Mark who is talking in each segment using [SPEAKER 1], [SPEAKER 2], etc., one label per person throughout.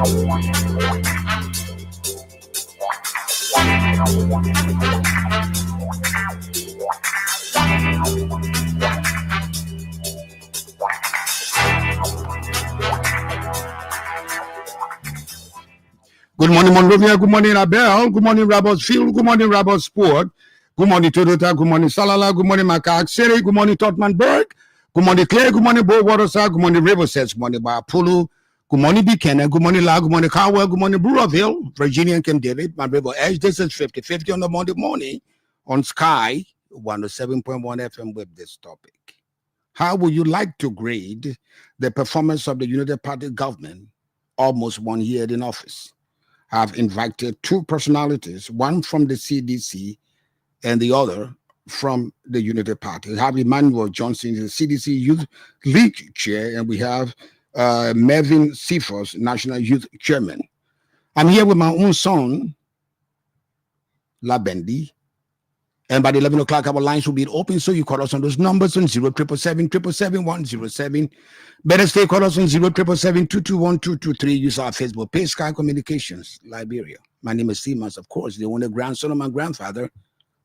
[SPEAKER 1] Good morning, Monrovia. Good morning, Abel. Good morning, Roberts Field. Good morning, Roberts Sport. Good morning, Toyota. Good morning, Salala. Good morning, Macaque City. Good morning, Tottenberg. Good morning, Clay. Good morning, Bo Waterside. Good morning, Riverside. Good morning, Bapulu. Good morning, Buchanan. Good morning, La. Good morning, Caldwell. Good morning, Brewerville. Virginia and Camp David. My River Edge. This is 50-50 on the Monday morning on Sky 107.1 FM with this topic. How would you like to grade the performance of the United Party government almost 1 year in office? I've invited two personalities, one from the CDC and the other from the Unity Party. We have Emmanuel Johnson, the CDC Youth League Chair, and we have Mervyn Cephas, National Youth Chairman. I'm here with my own son, Labendi, and by the 11 o'clock, our lines will be open, so you call us on those numbers on 07777-107. Better stay, call us on 07777-221-223. Use our Facebook page, Sky Communications, Liberia. My name is Siemens, of course, the only grandson of my grandfather.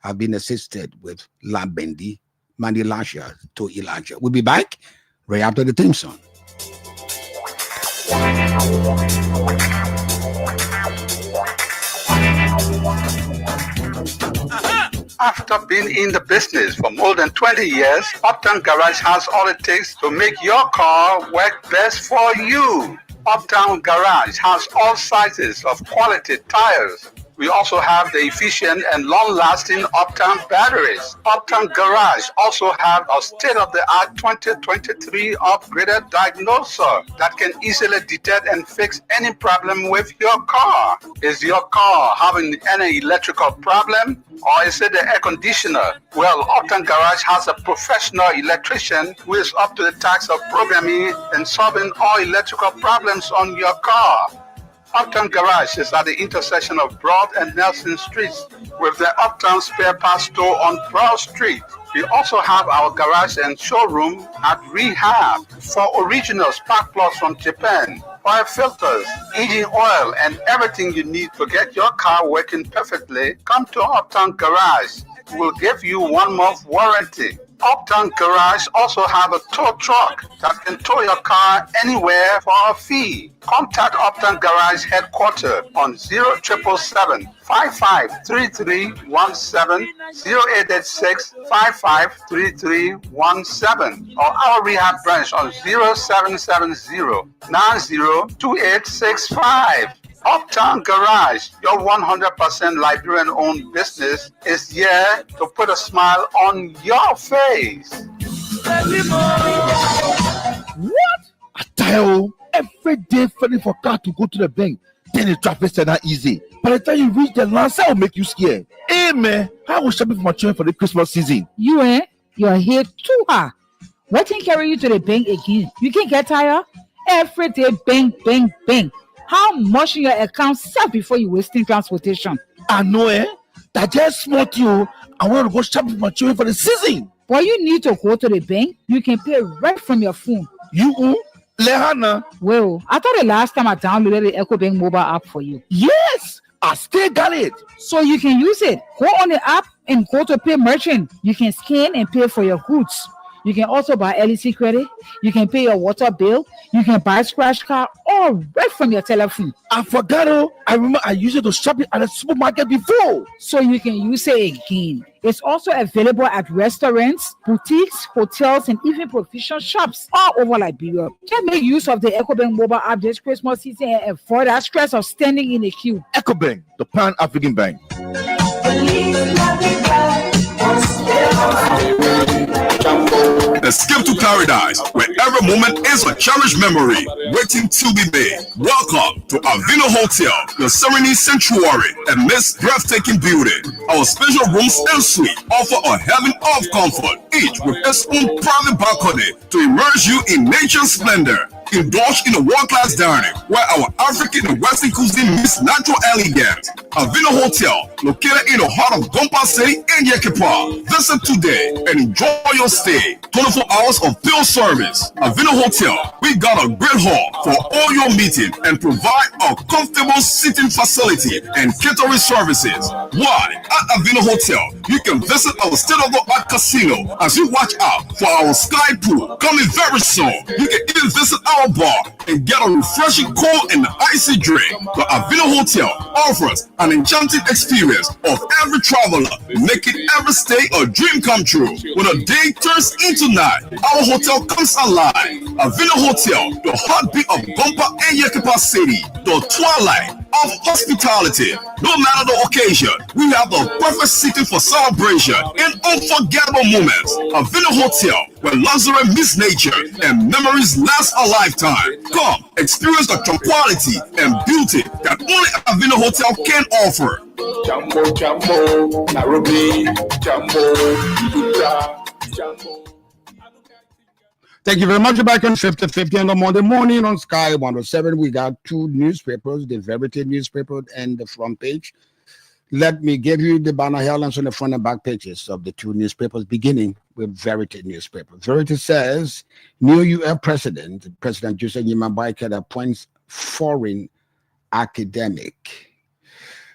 [SPEAKER 1] I've been assisted with Labendi, Mandy Lasha to Elijah. We'll be back right after the theme song.
[SPEAKER 2] After being in the business for more than 20 years, Uptown Garage has all it takes to make your car work best for you. Uptown Garage has all sizes of quality tires. We also have the efficient and long-lasting Uptown batteries. Uptown Garage also have a state-of-the-art 2023 upgraded diagnoser that can easily detect and fix any problem with your car. Is your car having any electrical problem? Or is it the air conditioner? Well, Uptown Garage has a professional electrician who is up to the task of programming and solving all electrical problems on your car. Uptown Garage is at the intersection of Broad and Nelson Streets with the Uptown Spare Parts Store on Broad Street. We also have our garage and showroom at Rehab for original spark plugs from Japan, oil filters, engine oil, and everything you need to get your car working perfectly. Come to Uptown Garage. We'll give you 1 month warranty. Uptown Garage also have a tow truck that can tow your car anywhere for a fee. Contact Uptown Garage headquarters on 0777-553317, 0886-553317, or our rehab branch on 0770-902865. Uptown Garage, your 100% Liberian-owned business, is here to put a smile on your face.
[SPEAKER 3] What? I tell every day failing for car to go to the bank, then the traffic is not easy. By the time you reach the last, I will make you scared. Hey man, how will shopping for my children for the Christmas season?
[SPEAKER 4] You are here too hard. What can carry you to the bank again? You can get tired. Every day, bang, bang, bang. How much in your account serve before you wasting transportation?
[SPEAKER 3] I know, that just small you. I want to go shopping for my children for the season.
[SPEAKER 4] But you need to go to the bank. You can pay right from your phone.
[SPEAKER 3] You, Lehana?
[SPEAKER 4] Well, I thought the last time I downloaded the EcoBank mobile app for you.
[SPEAKER 3] Yes, I still got it.
[SPEAKER 4] So you can use it. Go on the app and go to pay merchant. You can scan and pay for your goods. You can also buy LEC credit. You can pay your water bill. You can buy scratch card all right from your telephone.
[SPEAKER 3] I forgot. I remember I used it to shop it at the supermarket before.
[SPEAKER 4] So you can use it again. It's also available at restaurants, boutiques, hotels, and even provision shops all over Liberia. Just make use of the EcoBank mobile app this Christmas season and avoid that stress of standing in a queue.
[SPEAKER 3] EcoBank, the Pan-African Bank.
[SPEAKER 5] Escape to paradise, where every moment is a cherished memory waiting to be made. Welcome to Avino Hotel, the Serene Sanctuary, and this breathtaking beauty. Our special rooms and suite offer a heaven of comfort, each with its own private balcony to immerse you in nature's splendor. Indulge in a world-class dining where our African and Western cuisine meets natural elegance. Avino Hotel, located in the heart of Gompa City and Yekepa. Visit today and enjoy your stay. 24 hours of field service. Avino Hotel, we got a great hall for all your meeting and provide a comfortable sitting facility and catering services. Why? At Avino Hotel, you can visit our state-of-the-art casino as you watch out for our sky pool coming very soon. You can even visit our bar and get a refreshing cold and icy drink. The Avino Hotel offers an enchanting experience of every traveler, making every stay a dream come true. When a day turns into night, our hotel comes alive. Avino Hotel, the heartbeat of Gompa and Yekepa City, the twilight of hospitality. No matter the occasion, we have the perfect setting for celebration and unforgettable moments. Avino Hotel, where luxury meets nature and memories last a lifetime. Come, experience the tranquility and beauty that only Avino Hotel can offer.
[SPEAKER 6] Jambo, Jambo, Nairobi, Jambo, Jambo.
[SPEAKER 1] Thank you very much. Back on 50-50 on the Monday morning on Sky 107. We got two newspapers, the Verity newspaper and the front page. Let me give you the banner headlines on the front and back pages of the two newspapers, beginning with Verity newspaper. Verity says, new U.S. President Joseph Nyeman Boyka appoints foreign academic.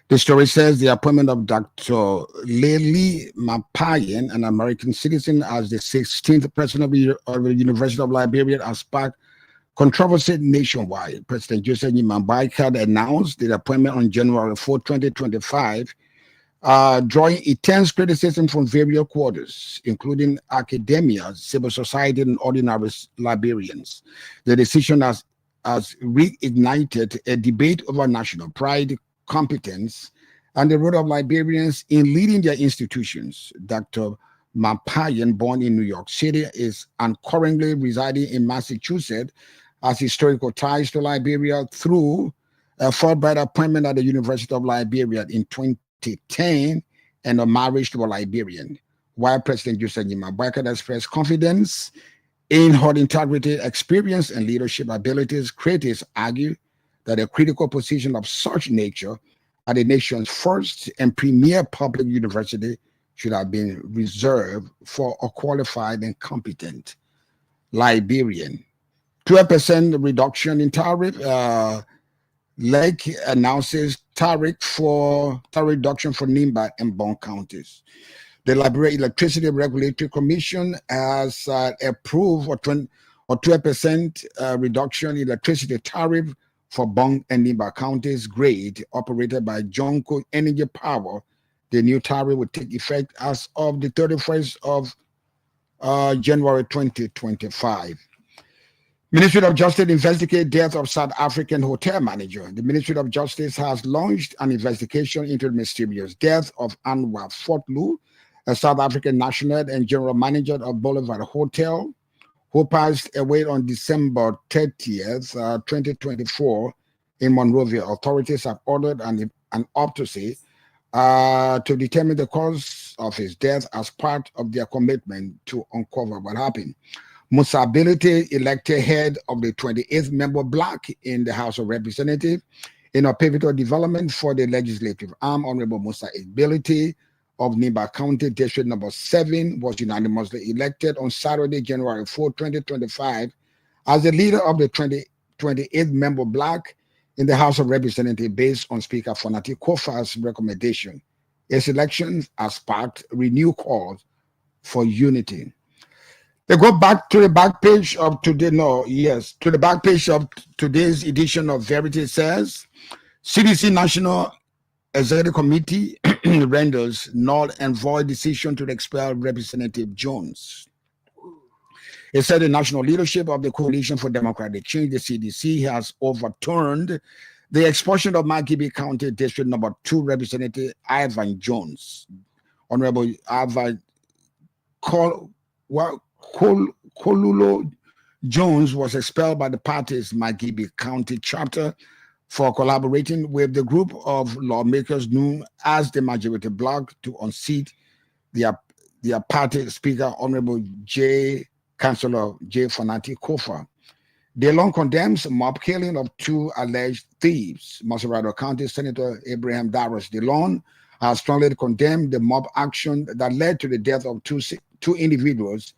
[SPEAKER 1] The story says the appointment of Dr. Lely Mapayan, an American citizen, as the 16th president of the University of Liberia has sparked controversy nationwide. President Joseph Nyeman Boyka announced the appointment on January 4, 2025, drawing intense criticism from various quarters, including academia, civil society, and ordinary Liberians. The decision has reignited a debate over national pride, competence, and the role of Liberians in leading their institutions. Dr. Mapayan, born in New York City, is currently residing in Massachusetts, has historical ties to Liberia through a Fulbright appointment at the University of Liberia in 2010 and a marriage to a Liberian. While President Joseph Nyeman Boyka expressed confidence in her integrity, experience, and leadership abilities, critics argue that a critical position of such nature at the nation's first and premier public university should have been reserved for a qualified and competent Liberian. 12% reduction in tariff. Lake announces tariff reduction for Nimba and Bong counties. The Liberia Electricity Regulatory Commission has approved a 12% reduction in electricity tariff for Bong and Nimba counties grade operated by Jonko Energy Power. The new tariff will take effect as of the 31st of January 2025. Ministry of Justice investigates death of South African hotel manager. The Ministry of Justice has launched an investigation into the mysterious death of Anwar Fortlu, a South African national and general manager of Boulevard Hotel, who passed away on December 30th, 2024 in Monrovia. Authorities have ordered an autopsy to determine the cause of his death as part of their commitment to uncover what happened. Musa Ability elected head of the 28th member block in the House of Representatives in a pivotal development for the legislative arm. Honorable Musa Ability of Nimba County, District Number 7, was unanimously elected on Saturday, January 4, 2025, as the leader of the 28th member block in the House of Representatives based on Speaker Fonati Kofa's recommendation. His election has sparked renewed calls for unity. They go back to the back page of today. To the back page of today's edition of Verity. Says CDC National Executive Committee renders null and void decision to expel Representative Jones. It said the national leadership of the Coalition for Democratic Change, the CDC, has overturned the expulsion of Maghibie County District Number 2 Representative Ivan Jones. Honorable Ivan Kolulo Jones was expelled by the party's Maghibie County chapter for collaborating with the group of lawmakers known as the Majority Bloc to unseat their party speaker, Honorable Councillor J. Fonati Kofa. DeLong condemns mob killing of 2 alleged thieves. Macerado County Senator Abraham Darius DeLong has strongly condemned the mob action that led to the death of two individuals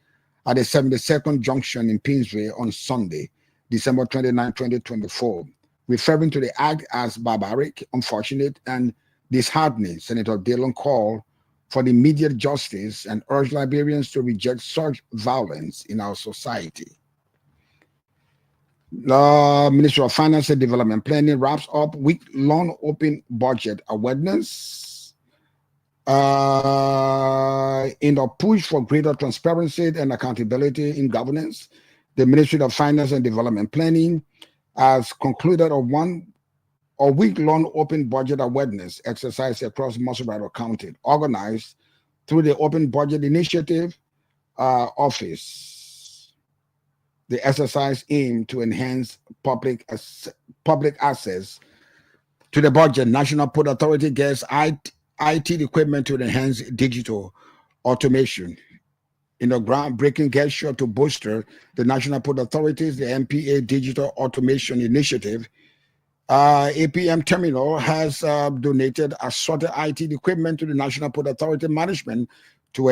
[SPEAKER 1] at the 72nd Junction in Pinsville on Sunday, December 29, 2024. Referring to the act as barbaric, unfortunate, and disheartening, Senator DeLong called for the immediate justice and urged Liberians to reject such violence in our society. The Ministry of Finance and Development Planning wraps up week-long open budget awareness in the push for greater transparency and accountability in governance. The Ministry of Finance and Development Planning has concluded a week-long open budget awareness exercise across Macerado County, organized through the Open Budget Initiative Office. The exercise aimed to enhance public access to the budget. National Port Authority gets IT equipment to enhance digital automation. In a groundbreaking gesture to bolster the National Port Authorities, the MPA Digital Automation Initiative, APM Terminal has donated assorted IT equipment to the National Port Authority management to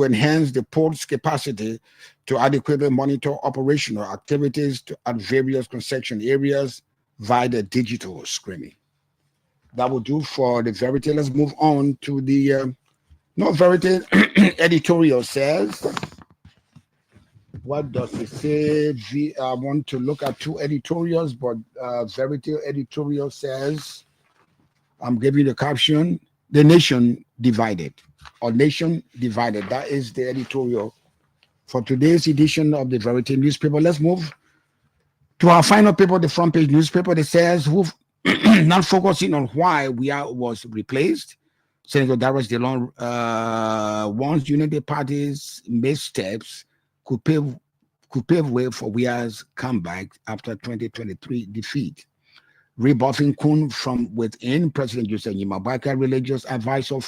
[SPEAKER 1] enhance the port's capacity to adequately monitor operational activities at various concession areas via the digital screening. That will do for the Verity. Let's move on to the Verity editorial says. What does it say? I want to look at 2 editorials, but Verity editorial says, I'm giving the caption, "The Nation Divided," or "Nation Divided." That is the editorial for today's edition of the Verity newspaper. Let's move to our final paper, the front page newspaper that says, not focusing on why was replaced. Senator Darius DeLong warns Unity Party's missteps could pave way for WIA's comeback after 2023 defeat. Rebuffing Kun from within, President Joseph Nyimabaka, religious advisor,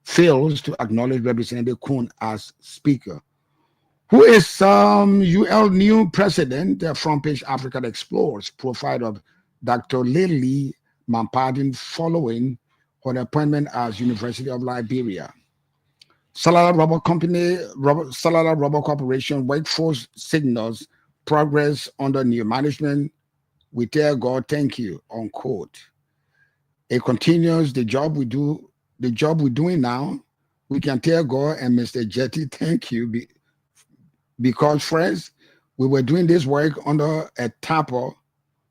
[SPEAKER 1] fails to acknowledge Representative Kun as speaker. Who is UL new president? Front page Africa explores profile of Dr. Lily Mampadin following her appointment as University of Liberia. Salala Rubber Corporation, workforce signals progress under new management. We tell God thank you, unquote. It continues the job we're doing now. We can tell God and Mr. Jetty thank you because, friends, we were doing this work under a tapper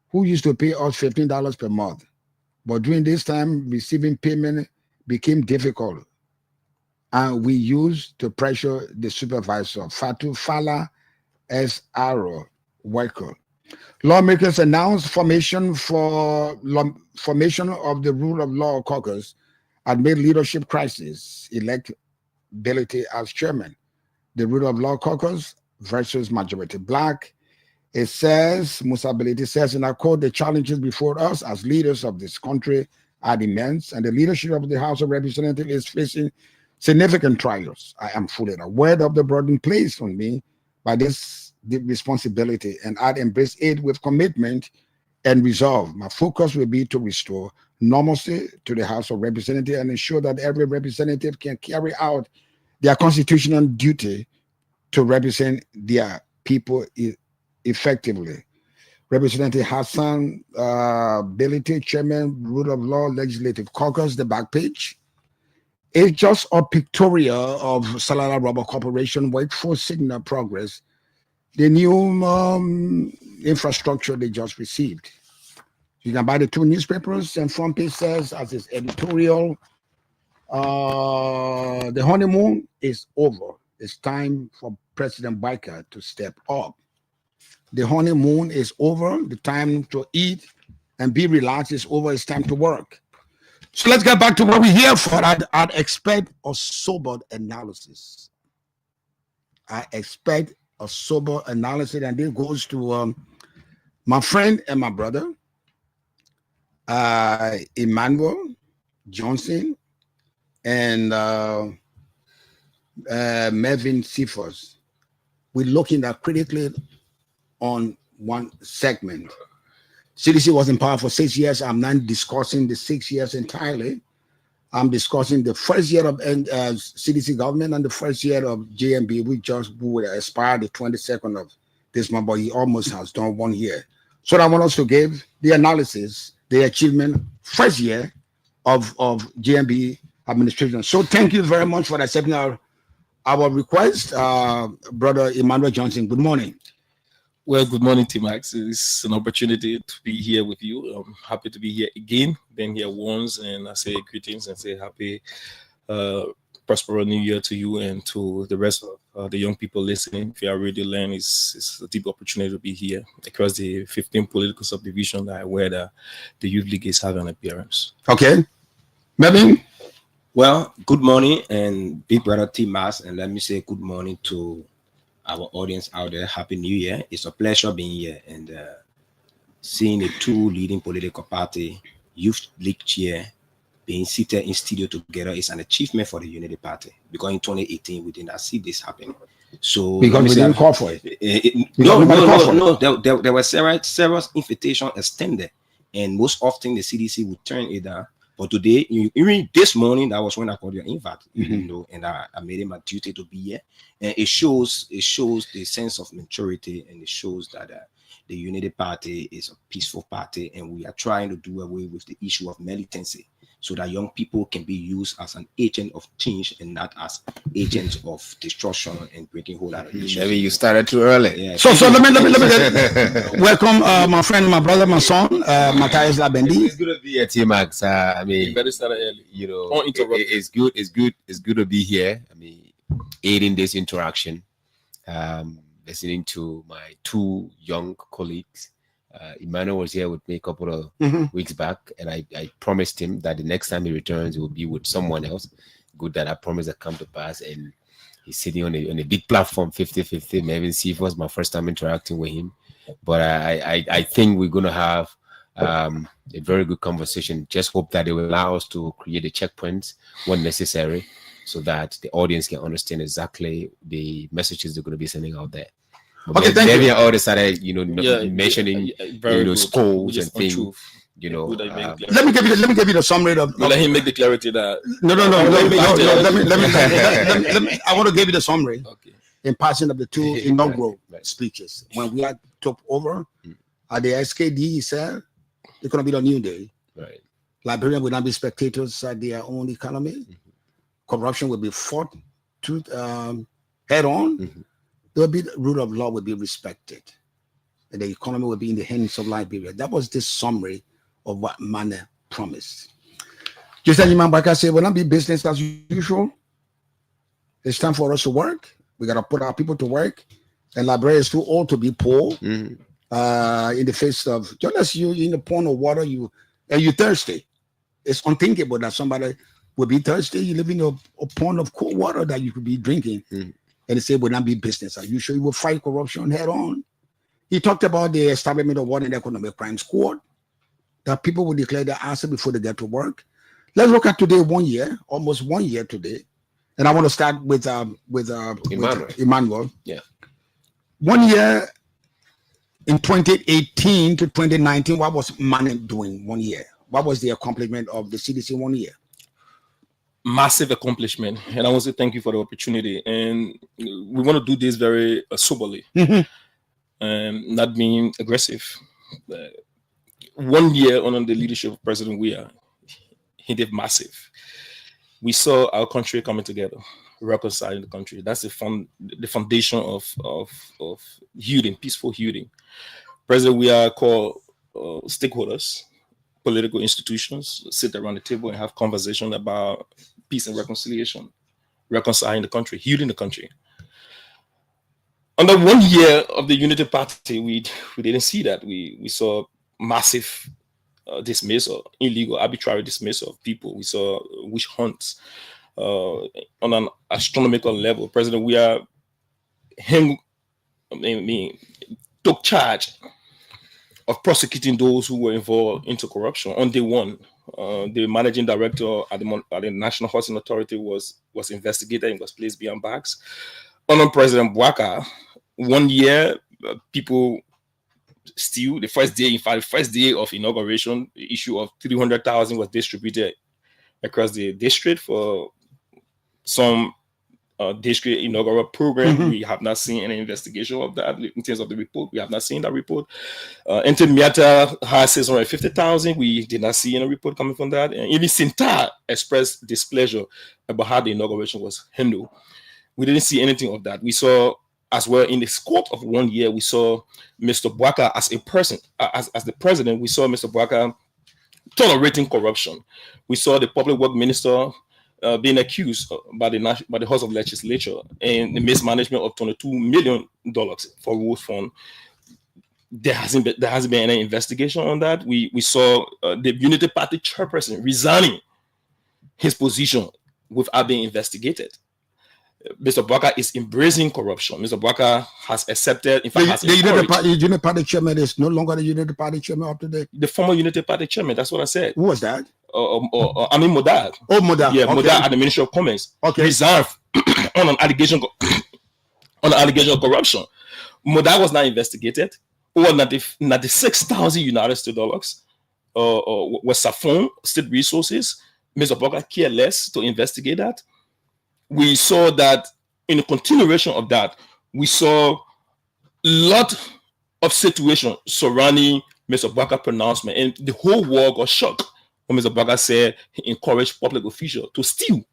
[SPEAKER 1] who used to pay us $15 per month. But during this time, receiving payment became difficult. And we used to pressure the supervisor, Fatu Fala S. Arrow worker. Lawmakers announced formation of the Rule of Law Caucus amid leadership crisis, electability as chairman. The Rule of Law Caucus versus Majority Black. It says, Musa Ability says, and I quote, "The challenges before us as leaders of this country are immense, and the leadership of the House of Representatives is facing significant trials. I am fully aware of the burden placed on me by this responsibility, and I'd embrace it with commitment and resolve. My focus will be to restore normalcy to the House of Representatives and ensure that every representative can carry out their constitutional duty to represent their people effectively." Representative Hassan Ability, Chairman, Rule of Law Legislative Caucus, the back page. It's just a pictorial of Salala Rubber Corporation workforce signal progress, the new infrastructure they just received. You can buy the 2 newspapers, and front page says, as its editorial, the honeymoon is over. It's time for President Baika to step up. The honeymoon is over. The time to eat and be relaxed is over. It's time to work. So let's get back to what we're here for. I'd expect a sober analysis. I expect a sober analysis, and it goes to my friend and my brother, Emmanuel Johnson and Melvin Cephas. We're looking at critically on one segment. CDC was in power for 6 years. I'm not discussing the 6 years entirely. I'm discussing the first year of CDC government and the first year of JMB, which would expire the 22nd of this month, but he almost has done 1 year. So I want us to give the analysis, the achievement, first year of JMB administration. So thank you very much for accepting our request, Brother Emmanuel Johnson. Good morning.
[SPEAKER 7] Well, good morning, T-Max. It's an opportunity to be here with you. I'm happy to be here again. Been here once, and I say greetings and say happy, prosperous New Year to you and to the rest of the young people listening. Via Radio Land, it's a deep opportunity to be here across the 15 political subdivision where the Youth League is having an appearance.
[SPEAKER 1] Okay. Melvin?
[SPEAKER 8] Well, good morning, and big brother T-Max, and let me say good morning to our audience out there. Happy New Year. It's a pleasure being here and seeing the two leading political party Youth League chair being seated in studio together is an achievement for the Unity Party, because in 2018 we did not see this happen. So
[SPEAKER 1] because we didn't call for it.
[SPEAKER 8] No. There were several invitations extended, and most often the CDC would turn it down. But today, even this morning, that was when I called your invite, and I made it my duty to be here. And it shows the sense of maturity, and it shows that the Unity Party is a peaceful party, and we are trying to do away with the issue of militancy, so that young people can be used as an agent of change and not as agents of destruction and breaking whole lot of issues.
[SPEAKER 9] Maybe you started too early.
[SPEAKER 8] Yeah.
[SPEAKER 1] So let me welcome my friend, my brother, my son, Matthias Labendi.
[SPEAKER 9] It's good to be here, T-Max. I mean,
[SPEAKER 7] You better start early.
[SPEAKER 9] you know,
[SPEAKER 7] Uninterrupted.
[SPEAKER 9] it's good to be here. I mean, aiding this interaction, listening to my two young colleagues. Emmanuel was here with me a couple of weeks back, and I promised him that the next time he returns, it will be with someone else. Good that I promised that come to pass, and he's sitting on a big platform, 50-50. Maybe see if it was my first time interacting with him, but I think we're gonna have a very good conversation. Just hope that it will allow us to create the checkpoints when necessary, so that the audience can understand exactly the messages they're going to be sending out there.
[SPEAKER 1] Okay, thank you.
[SPEAKER 9] Maybe all decided, mentioning,
[SPEAKER 7] very good.
[SPEAKER 9] schools
[SPEAKER 7] Which is
[SPEAKER 9] and things.
[SPEAKER 7] untrue.
[SPEAKER 9] Good
[SPEAKER 7] that you make it clear.
[SPEAKER 1] Let me give you the summary of.
[SPEAKER 7] Let him make the clarity that.
[SPEAKER 1] No. Let me. I want to give you the summary.
[SPEAKER 7] Okay.
[SPEAKER 1] In passing of the two inaugural speeches. When we had took over at the SKD, he said it's going to be a new day.
[SPEAKER 9] Right.
[SPEAKER 1] Liberians will not be spectators at their own economy. Corruption will be fought to head on. There will be the rule of law will be respected, and the economy will be in the hands of Liberia. That was the summary of what Mane promised. Just as Imam Bakar said, will not be business as usual. It's time for us to work. We got to put our people to work. And Liberia is too old to be poor. In the face of, just as you in the pond of water, you're thirsty. It's unthinkable that somebody will be thirsty. You live in a pond of cold water that you could be drinking. And they say it will not be business as usual. You will fight corruption head on. He talked about the establishment of one in the economic crime squad, that people will declare their answer before they get to work. Let's look at today, 1 year, almost 1 year today. And I want to start with Emmanuel.
[SPEAKER 9] Yeah.
[SPEAKER 1] 1 year in 2018 to 2019, what was Mane doing 1 year? What was the accomplishment of the CDC 1 year?
[SPEAKER 7] Massive accomplishment, and I want to thank you for the opportunity. And we want to do this very soberly, not being aggressive. 1 year under the leadership of President Weah, he did massive. We saw our country coming together, reconciling the country. That's the foundation of healing, peaceful healing. President Weah called stakeholders, political institutions, sit around the table and have conversation about peace and reconciliation, reconciling the country, healing the country. Under 1 year of the Unity Party, we didn't see that. We saw massive dismissal, illegal, arbitrary dismissal of people. We saw witch hunts on an astronomical level. President Weah, took charge of prosecuting those who were involved into corruption on day one. The managing director at the National Housing Authority was investigated and was placed behind bars. Under President Bouaka, 1 year, people still the first day. In fact, the first day of inauguration, the issue of 300,000 was distributed across the district for some district inaugural program. We have not seen any investigation of that in terms of the report. We have not seen that report. Intermiata has 650,000. We did not see any report coming from that. And even Sinta expressed displeasure about how the inauguration was handled. We didn't see anything of that. We saw as well in the scope of 1 year, we saw Mr. Bwaka as a person, as the president. We saw Mr. Bwaka tolerating corruption. We saw the public work minister being accused by the House of Legislature and the mismanagement of $22 million for Road Fund. There hasn't been any investigation on that. We saw the Unity Party chairperson resigning his position without being investigated. Mr. Bwaka is embracing corruption. Mr. Bwaka has accepted, in fact,
[SPEAKER 1] the Unity Party chairman is no longer the Unity Party chairman up to date.
[SPEAKER 7] The former Unity Party chairman, that's what I said.
[SPEAKER 1] Who was that?
[SPEAKER 7] I mean Modad.
[SPEAKER 1] Oh, Modad.
[SPEAKER 7] Yeah,
[SPEAKER 1] okay.
[SPEAKER 7] Modad at the Ministry of Commerce.
[SPEAKER 1] Okay.
[SPEAKER 7] Reserved on an allegation of corruption. Modad was not investigated. Or not the 6,000 United States dollars was Safon State Resources. Mr. Bwaka cared less to investigate that. We saw that in the continuation of that, we saw a lot of situation surrounding Mr. Bwaka's pronouncement, and the whole world got shocked when Mr. Bwaka said he encouraged public officials to steal.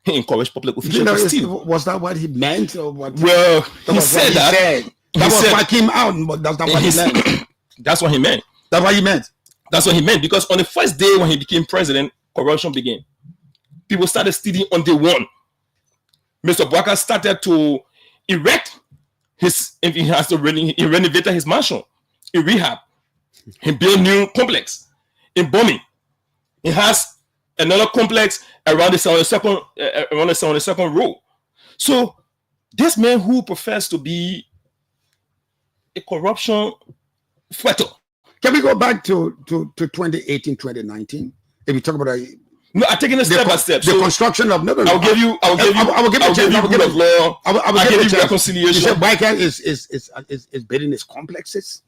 [SPEAKER 7] He encouraged public officials to steal.
[SPEAKER 1] Was that what he meant, or what?
[SPEAKER 7] Well, he said that.
[SPEAKER 1] That was what came out, but that's not what he meant.
[SPEAKER 7] That's what he meant.
[SPEAKER 1] That's what he meant.
[SPEAKER 7] That's what he meant, because on the first day when he became president, corruption began. People started stealing on day one. Mr. Bwaka started to erect he renovated his mansion in rehab. He built new complex in Bomi. He has another complex around the 72nd row. So this man who professed to be a corruption fighter.
[SPEAKER 1] Can we go back to 2018, 2019? If you talk about
[SPEAKER 7] no, I'm taking it step by step.
[SPEAKER 1] The construction of no.
[SPEAKER 7] I'll give you rule of law. I'll give you reconciliation.
[SPEAKER 1] You said Bwaka is building his complexes.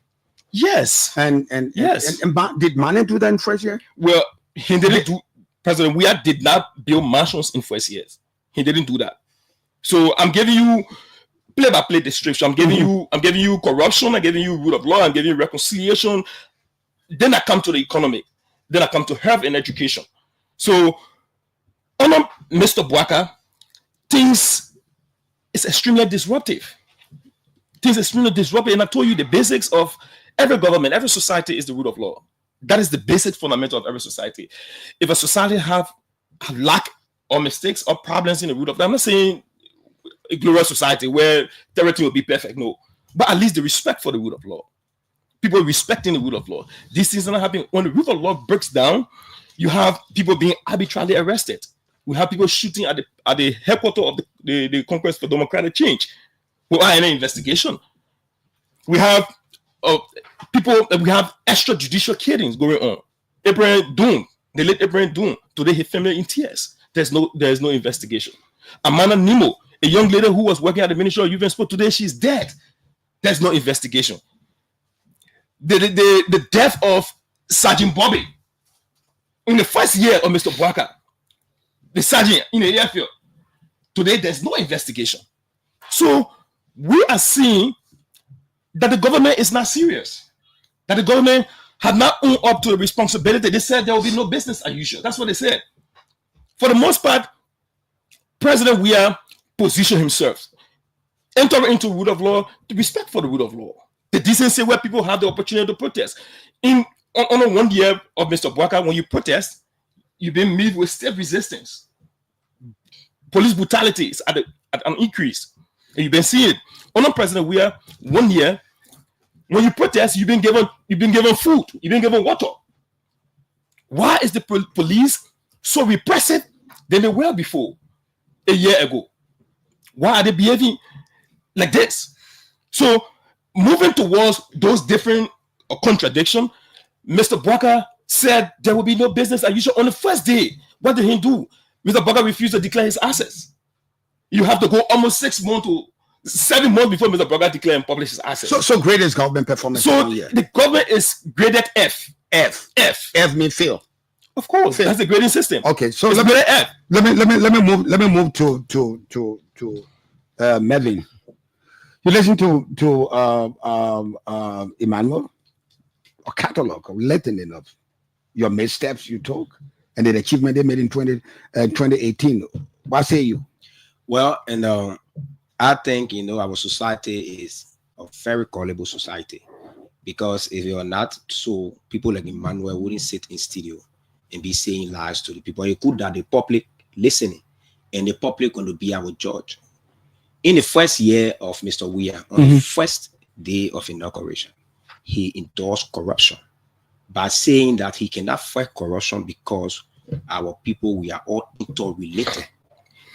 [SPEAKER 7] Yes.
[SPEAKER 1] And did Mane do that in first year?
[SPEAKER 7] Well, he didn't do. President Weah did not build mansions in first years. He didn't do that. So I'm giving you play-by-play description. I'm giving you corruption. I'm giving you rule of law. I'm giving you reconciliation. Then I come to the economy. Then I come to health and education. So under Mr. Bwaka, things is extremely disruptive. Things extremely disruptive. And I told you the basics of every government, every society is the rule of law. That is the basic fundamental of every society. If a society have lack or mistakes or problems in the rule of law, I'm not saying a glorious society where everything will be perfect, no. But at least the respect for the rule of law. People respecting the rule of law. These things are not happening. When the rule of law breaks down, you have people being arbitrarily arrested. We have people shooting at the headquarters of the Congress for Democratic Change without any investigation. We have people. We have extrajudicial killings going on. Abraham Doom, the late Abraham Doom, today his family in tears. There is no investigation. Amanda Nemo, a young lady who was working at the Ministry of Youth and Sport, today she's dead. There's no investigation. The death of Sergeant Bobby in the first year of Mr. Bwaka, the sergeant in the airfield, today there's no investigation. So we are seeing that the government is not serious, that the government have not owned up to the responsibility. They said there will be no business as usual. That's what they said. For the most part, President Weah positioned himself, enter into rule of law, the respect for the rule of law, the decency where people have the opportunity to protest. On a 1 year of Mr. Bwaka, when you protest, you've been met with stiff resistance. Police brutality is at an increase. And you've been seeing it. Under President Weah, 1 year, when you protest, you've been given food, you've been given water. Why is the police so repressive than they were before a year ago? Why are they behaving like this? So moving towards those different contradictions, Mr. Bwaka said there will be no business as usual on the first day. What did he do? Mr. Bwaka refused to declare his assets. You have to go almost 6 months 7 months before Mr. Broga declared and published his assets.
[SPEAKER 1] So greatest government performance.
[SPEAKER 7] So
[SPEAKER 1] in 1 year.
[SPEAKER 7] the government is graded F.
[SPEAKER 1] F means fail.
[SPEAKER 7] Of course, that's the grading system.
[SPEAKER 1] Okay, so
[SPEAKER 7] It's
[SPEAKER 1] let me
[SPEAKER 7] graded F.
[SPEAKER 1] let me move to Melvin. You listen to Emmanuel, a catalog of litany of your missteps you took and the achievement they made in 2018. What say you?
[SPEAKER 8] Well, and I think our society is a very gullible society, because if you're not, so people like Emmanuel wouldn't sit in studio and be saying lies to the people. It could that the public listening, and the public going to be our judge. In the first year of Mr. Weah, on the first day of inauguration, he endorsed corruption by saying that he cannot fight corruption because our people, we are all interrelated.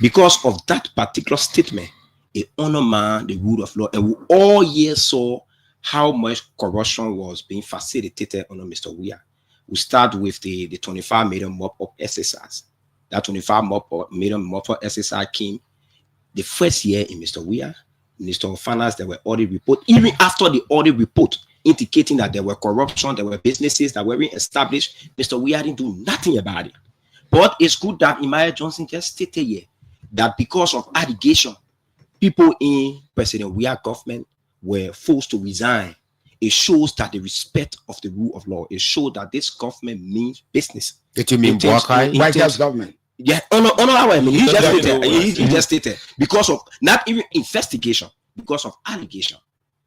[SPEAKER 8] Because of that particular statement, it undermined the rule of law, and we all year saw how much corruption was being facilitated under Mr. Weah. We start with the 25 million mop-up SSIs. That 25 million mop-up SSI came the first year in Mr. Weah. Minister of Finance, there were audit report. Even after the audit report indicating that there were corruption, there were businesses that were established, Mr. Weah didn't do nothing about it. But it's good that Imaya Johnson just stated here that because of allegation, people in President Weah government were forced to resign. It shows that the respect of the rule of law. It shows that this government means business.
[SPEAKER 9] Did you mean Buakai?
[SPEAKER 1] White House government.
[SPEAKER 8] Yeah, he just stated because of not even investigation, because of allegation,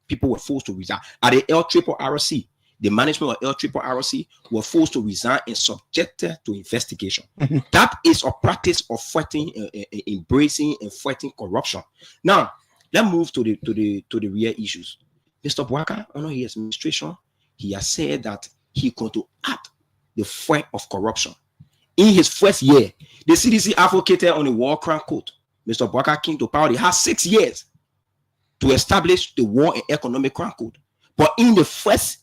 [SPEAKER 8] people were forced to resign. At the LRRC, the management of LRRC were forced to resign and subjected to investigation. That is a practice of fighting, embracing and fighting corruption. Now, let's move to the real issues. Mr. Bwaka, under his administration, he has said that he going to act the fight of corruption. In his first year, the CDC advocated on the war crime code. Mr. Bwaka came to power. He has 6 years to establish the war and economic crime code. But in less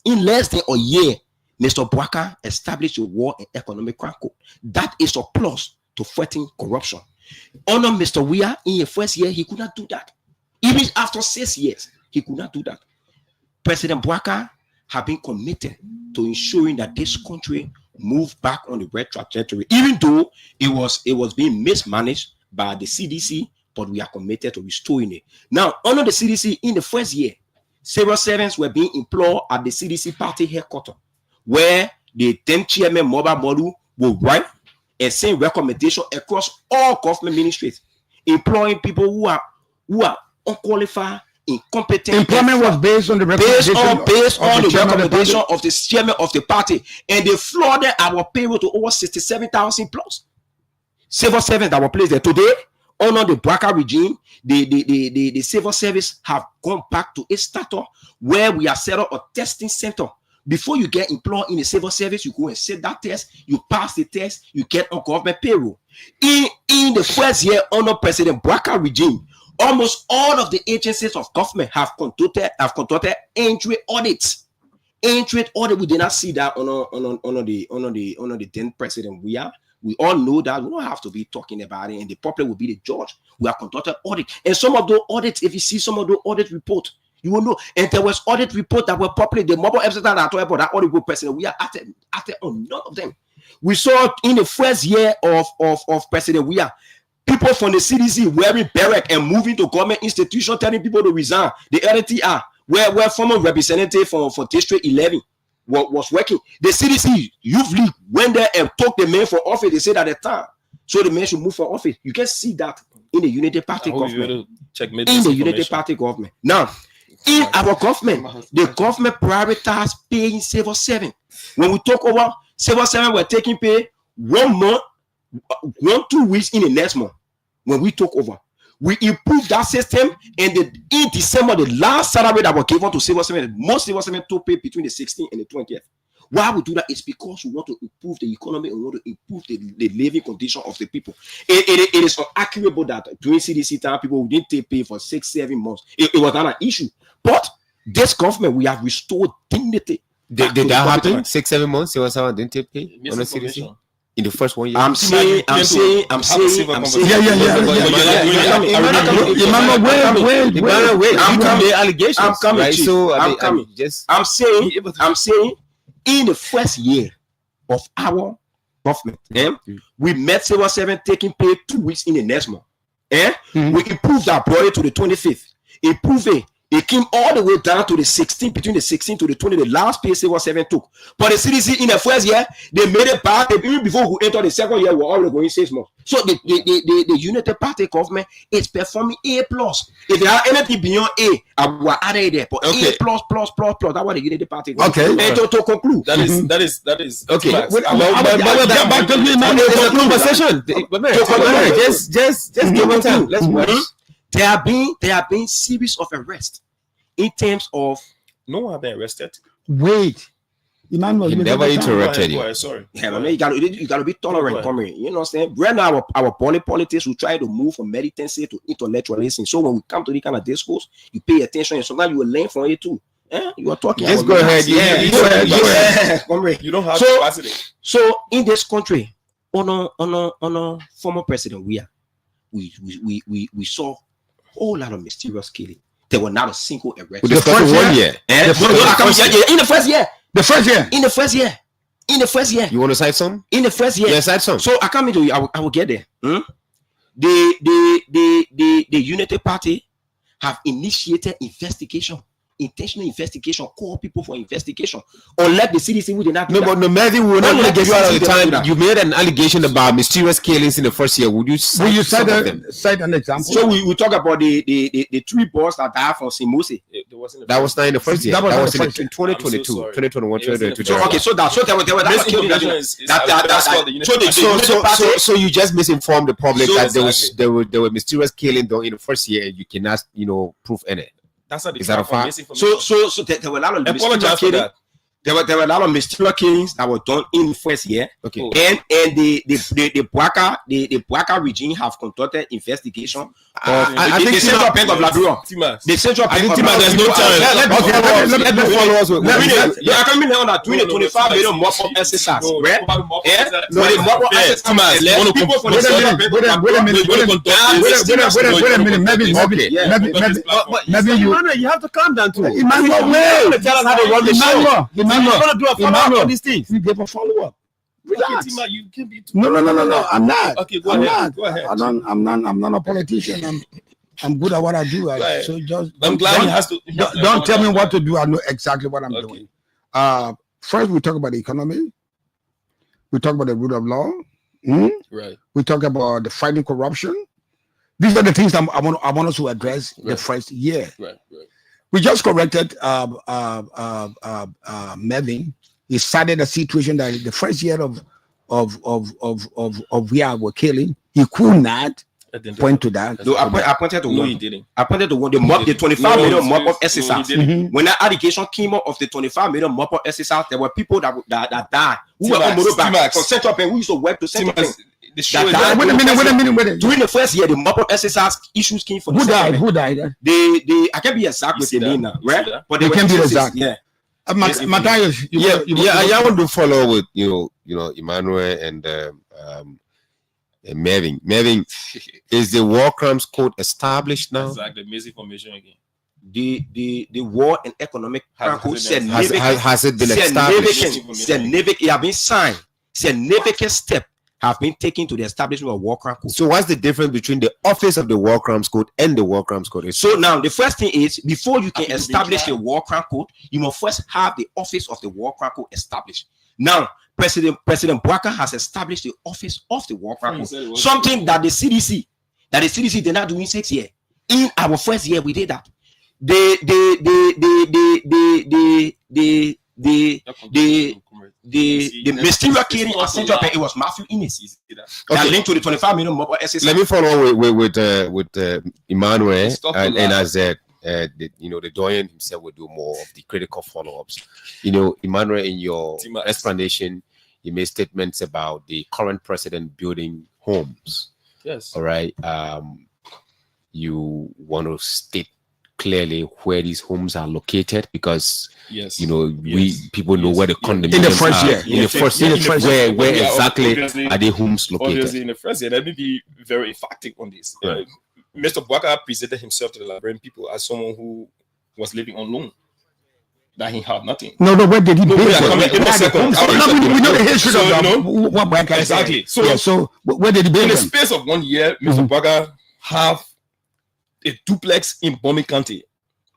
[SPEAKER 8] than a year, Mr. Bwaka established the war and economic crime code. That is a plus to fighting corruption. Under Mr. Weah, in his first year, he could not do that. Even after 6 years, he could not do that. President Bwaka have been committed to ensuring that this country move back on the right trajectory, even though it was being mismanaged by the CDC, but we are committed to restoring it. Now, under the CDC, in the first year, several servants were being employed at the CDC party headquarters, where the then chairman mobile model will write and send recommendation across all government ministries, employing people who are unqualified, incompetent.
[SPEAKER 1] Employment was based on the recommendation
[SPEAKER 8] of the chairman of the party, and they flooded our payroll to over 67,000 plus. Civil servants that were placed there today under the Bwaka regime. The civil service have gone back to its status, where we are set up a testing center. Before you get employed in the civil service, you go and set that test. You pass the test, you get on government payroll. In the first year under President Bwaka regime, almost all of the agencies of government have conducted entry audits. Entry audit, we did not see that on the then President Weah. We all know that. We don't have to be talking about it, and the public will be the judge. We have conducted audit, and some of those audits, if you see some of those audit reports, you will know. And there was audit report that were public. The mobile episode that I talked about, that audit report, President Weah acted on none of them. We saw in the first year of President Weah, people from the CDC wearing barrack and moving to government institutions, telling people to resign. The LTR, where former representative for District 11 was working. The CDC usually went there and took the man for office. They said at the time, so the man should move for office. You can see that in the Unity Party government. In the Unity Party government. Now, in our government, the government prioritized paying civil servants. When we talk about civil servants, were taking pay 1 month, 1-2 weeks in the next month. When we took over, we improved that system, and in December, the last salary that was given to civil servants, most civil servants took pay between the 16th and the 20th. Why we do that is because we want to improve the economy and we want to improve the living condition of the people. It is accurate that during CDC time, people who didn't take pay for 6-7 months. It was not an issue. But this government, we have restored dignity.
[SPEAKER 9] Did that happen? 6-7 months? It was someone didn't take pay on the CDC? in the first 1 year.
[SPEAKER 8] I'm saying.
[SPEAKER 1] Yeah.
[SPEAKER 9] Wait.
[SPEAKER 8] I'm coming.
[SPEAKER 9] Allegations.
[SPEAKER 8] I'm coming.
[SPEAKER 9] Right? So
[SPEAKER 8] I'm coming. I'm saying, in the first year of our government, we met Civil 7 taking pay 2 weeks in the next month. We improved our body to the 25th. It came all the way down to the 16th, between the 16th to the 20th, the last pay Civil 7 took. But the CDC in the first year, they made it back. Even before we entered the second year, we're already going 6 months. So the United Party government is performing A+. If they have anything beyond A, I will add it there. But A++++, that's what the United Party government.
[SPEAKER 1] Okay.
[SPEAKER 8] And to conclude.
[SPEAKER 7] That is
[SPEAKER 9] okay.
[SPEAKER 7] Facts.
[SPEAKER 9] But back to me, man. It's a conversation. Just give it time. Let's watch.
[SPEAKER 8] There have been series of arrests in terms of
[SPEAKER 7] no one have been arrested.
[SPEAKER 1] Wait. Emmanuel,
[SPEAKER 9] He never interrupted you.
[SPEAKER 7] Go ahead, sorry.
[SPEAKER 8] Yeah, man, you gotta be tolerant, comrade. You know what I'm saying? Right now, our politics will try to move from militancy to intellectualism. So when we come to this kind of discourse, you pay attention, and sometimes you will learn from it too. You are talking.
[SPEAKER 9] Just go ahead.
[SPEAKER 8] Go ahead. Comrade.
[SPEAKER 7] You don't have
[SPEAKER 8] So-
[SPEAKER 7] capacity.
[SPEAKER 8] So in this country, on a former president, we saw a whole lot of mysterious killing. There were not a single arrest.
[SPEAKER 9] We discussed it 1 year.
[SPEAKER 8] In the first year.
[SPEAKER 1] The first year.
[SPEAKER 8] In the first year.
[SPEAKER 9] You want to cite some?
[SPEAKER 8] In the first year.
[SPEAKER 9] Yeah, cite some.
[SPEAKER 8] So I come into you. I will get there. The Unity Party have initiated intentional investigation, call people for investigation. Unlike the CDC, we did not.
[SPEAKER 9] No, but no, Melvin, we will not going to get you out of the time. You made an allegation about mysterious killings in the first year. Would you cite
[SPEAKER 1] cite an example?
[SPEAKER 8] So we talk about the 3 boys that died from Simose.
[SPEAKER 9] That was not in the first year.
[SPEAKER 1] That was
[SPEAKER 9] in
[SPEAKER 1] the first year.
[SPEAKER 9] 2022, 2021, 2022.
[SPEAKER 8] So okay, so there was killing
[SPEAKER 9] So you just misinformed the public that there were mysterious killings in the first year, and you cannot, prove any.
[SPEAKER 7] That's not the
[SPEAKER 9] Is that a fact?
[SPEAKER 8] So there were a lot of
[SPEAKER 7] Apologize for that.
[SPEAKER 8] There were a lot of mysterious killings that were done in the first year.
[SPEAKER 9] Okay.
[SPEAKER 8] And the Bwaka regime have conducted investigation.
[SPEAKER 9] I think
[SPEAKER 8] the Central Bank of Liberia. The Central Bank of Liberia.
[SPEAKER 9] There's no time. Let me follow us with.
[SPEAKER 8] You are coming here on a 25 million mop-up exercise, right? So the mop-up exercise. People from the Central Bank.
[SPEAKER 1] Wait a minute. Maybe
[SPEAKER 9] you have to calm down too.
[SPEAKER 1] Emmanuel, wait.
[SPEAKER 9] Tell us how to run the show.
[SPEAKER 1] Emmanuel,
[SPEAKER 9] I'm going to do a follow-up on these things.
[SPEAKER 1] you give a follow-up. Relax.
[SPEAKER 7] Tima, you can be
[SPEAKER 1] No. I'm not.
[SPEAKER 7] Okay, go
[SPEAKER 1] I'm
[SPEAKER 7] ahead.
[SPEAKER 1] not.
[SPEAKER 7] Go ahead.
[SPEAKER 1] I'm not a politician. I'm good at what I do.
[SPEAKER 7] Right.
[SPEAKER 1] So just
[SPEAKER 7] I'm glad he has to.
[SPEAKER 1] don't tell me what to do. I know exactly what I'm doing. First, we talk about the economy. We talk about the rule of law.
[SPEAKER 7] Right.
[SPEAKER 1] We talk about the fighting corruption. These are the things I want us to address the first year.
[SPEAKER 7] Right.
[SPEAKER 1] We just corrected Melvin. He cited a situation that the first year of where we're killing, he could not point to that.
[SPEAKER 8] No, I pointed to
[SPEAKER 7] No,
[SPEAKER 8] one.
[SPEAKER 7] he didn't.
[SPEAKER 8] I pointed to one. The 25 million mop-up exercise.
[SPEAKER 7] he didn't.
[SPEAKER 8] When that allegation came up of the 25 million mop-up exercise, there were people that died who were
[SPEAKER 7] T-Max,
[SPEAKER 8] on motorbike
[SPEAKER 7] T-Max.
[SPEAKER 8] from Central Bank. We used to work to Central Bank.
[SPEAKER 7] The show is
[SPEAKER 8] That-
[SPEAKER 1] Wait a minute.
[SPEAKER 8] During the first year, the mop-up exercise issues came from the
[SPEAKER 1] Who
[SPEAKER 8] Central
[SPEAKER 1] died?
[SPEAKER 8] Bank.
[SPEAKER 1] Who died?
[SPEAKER 8] They I can't be exact
[SPEAKER 7] You
[SPEAKER 8] with
[SPEAKER 7] see
[SPEAKER 8] the
[SPEAKER 7] that?
[SPEAKER 8] name now,
[SPEAKER 7] You see
[SPEAKER 8] right?
[SPEAKER 7] that?
[SPEAKER 8] But
[SPEAKER 1] You
[SPEAKER 8] they
[SPEAKER 1] can't
[SPEAKER 8] were
[SPEAKER 1] be
[SPEAKER 8] cases,
[SPEAKER 1] exact.
[SPEAKER 8] yeah.
[SPEAKER 1] Matthias,
[SPEAKER 9] I want to follow with Emmanuel and Melvin. Melvin, is the War Crimes Code established now?
[SPEAKER 7] exactly misinformation again.
[SPEAKER 8] The war and economic crime code
[SPEAKER 9] Has it been established?
[SPEAKER 8] significant. It have been signed. Significant step have been taken to the establishment of war crime code.
[SPEAKER 9] So what's the difference between the Office of the War Crimes Code and the War Crimes Code?
[SPEAKER 8] So now the first thing is, before you can establish the war crime code, you must first have the office of the war crime code established. Now, President Bwaka has established the office of the war crime code, something that the CDC did not do in 6 years. In our first year, we did that. The mysterious killing at Central Bank, it was Matthew Innes. That linked to the 25 million mobile exercise.
[SPEAKER 9] Let me follow with Emmanuel,
[SPEAKER 7] Stop
[SPEAKER 9] and
[SPEAKER 7] the lie.
[SPEAKER 9] as the Doyen himself will do more of the critical follow-ups. Emmanuel, in your
[SPEAKER 7] T-Max.
[SPEAKER 9] explanation, you made statements about the current president building homes.
[SPEAKER 7] Yes.
[SPEAKER 9] All right. You want to state clearly where these homes are located? Because
[SPEAKER 7] Yes.
[SPEAKER 9] people know where the condominiums
[SPEAKER 1] In the first
[SPEAKER 9] are.
[SPEAKER 1] year.
[SPEAKER 9] In the first year, where
[SPEAKER 7] Yeah,
[SPEAKER 9] exactly
[SPEAKER 7] obviously-
[SPEAKER 9] are the homes
[SPEAKER 7] Obviously,
[SPEAKER 9] located?
[SPEAKER 7] in the first year, let me be very emphatic on this.
[SPEAKER 9] Right.
[SPEAKER 7] Mr. Bwaka presented himself to the Liberian people as someone who was living on loan, that he had nothing.
[SPEAKER 1] No, where did he
[SPEAKER 7] No,
[SPEAKER 1] build
[SPEAKER 7] we are
[SPEAKER 1] it?
[SPEAKER 7] coming in a second.
[SPEAKER 1] We know the history
[SPEAKER 7] So,
[SPEAKER 1] of what Bwaka said.
[SPEAKER 7] Exactly. So-
[SPEAKER 1] Yeah, so where did he
[SPEAKER 7] In
[SPEAKER 1] build
[SPEAKER 7] the
[SPEAKER 1] them?
[SPEAKER 7] space of 1 year, Mr. Bwaka have a duplex in Bomi County.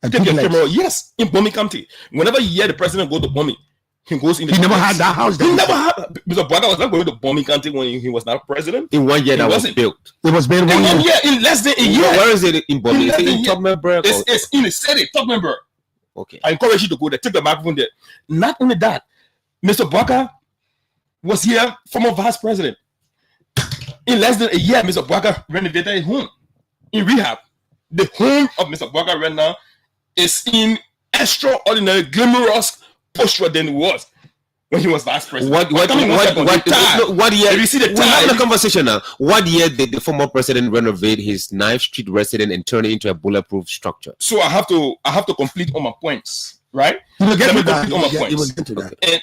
[SPEAKER 1] A
[SPEAKER 7] Take your
[SPEAKER 1] duplex.
[SPEAKER 7] camera. Yes, in Bomi County. Whenever you hear the president go to Bomi, he goes in the
[SPEAKER 1] He never
[SPEAKER 7] duplex.
[SPEAKER 1] had that house.
[SPEAKER 7] He never had. Mr. Bwaka was not going to Bomi County when he was not president.
[SPEAKER 9] In 1 year
[SPEAKER 7] It
[SPEAKER 9] that was
[SPEAKER 7] wasn't.
[SPEAKER 9] built.
[SPEAKER 1] It was built
[SPEAKER 7] In
[SPEAKER 1] 1
[SPEAKER 7] 1
[SPEAKER 1] year.
[SPEAKER 7] year, in less than a year.
[SPEAKER 9] Where is it in Bobby? Is it in
[SPEAKER 7] Yeah.
[SPEAKER 9] Tubmanburg?
[SPEAKER 7] It's in the city, top member.
[SPEAKER 9] Okay.
[SPEAKER 7] I encourage you to go there. Take the microphone there. Not only that, Mr. Bwaka was here, former vice president. In less than a year, Mr. Bwaka renovated his home in rehab. The home of Mr. Bwaka right now is in extraordinary, glamorous posture than it was when he was vice president.
[SPEAKER 9] What year?
[SPEAKER 7] If you see the
[SPEAKER 9] We're having a
[SPEAKER 7] tie,
[SPEAKER 9] conversation now. What year did the former president renovate his 9th Street residence and turn it into a bulletproof structure?
[SPEAKER 7] so I have to complete all my points, right?
[SPEAKER 1] You will get
[SPEAKER 7] Let
[SPEAKER 1] to
[SPEAKER 7] me
[SPEAKER 1] that.
[SPEAKER 7] complete all my
[SPEAKER 1] You will
[SPEAKER 7] points.
[SPEAKER 1] get to that.
[SPEAKER 7] And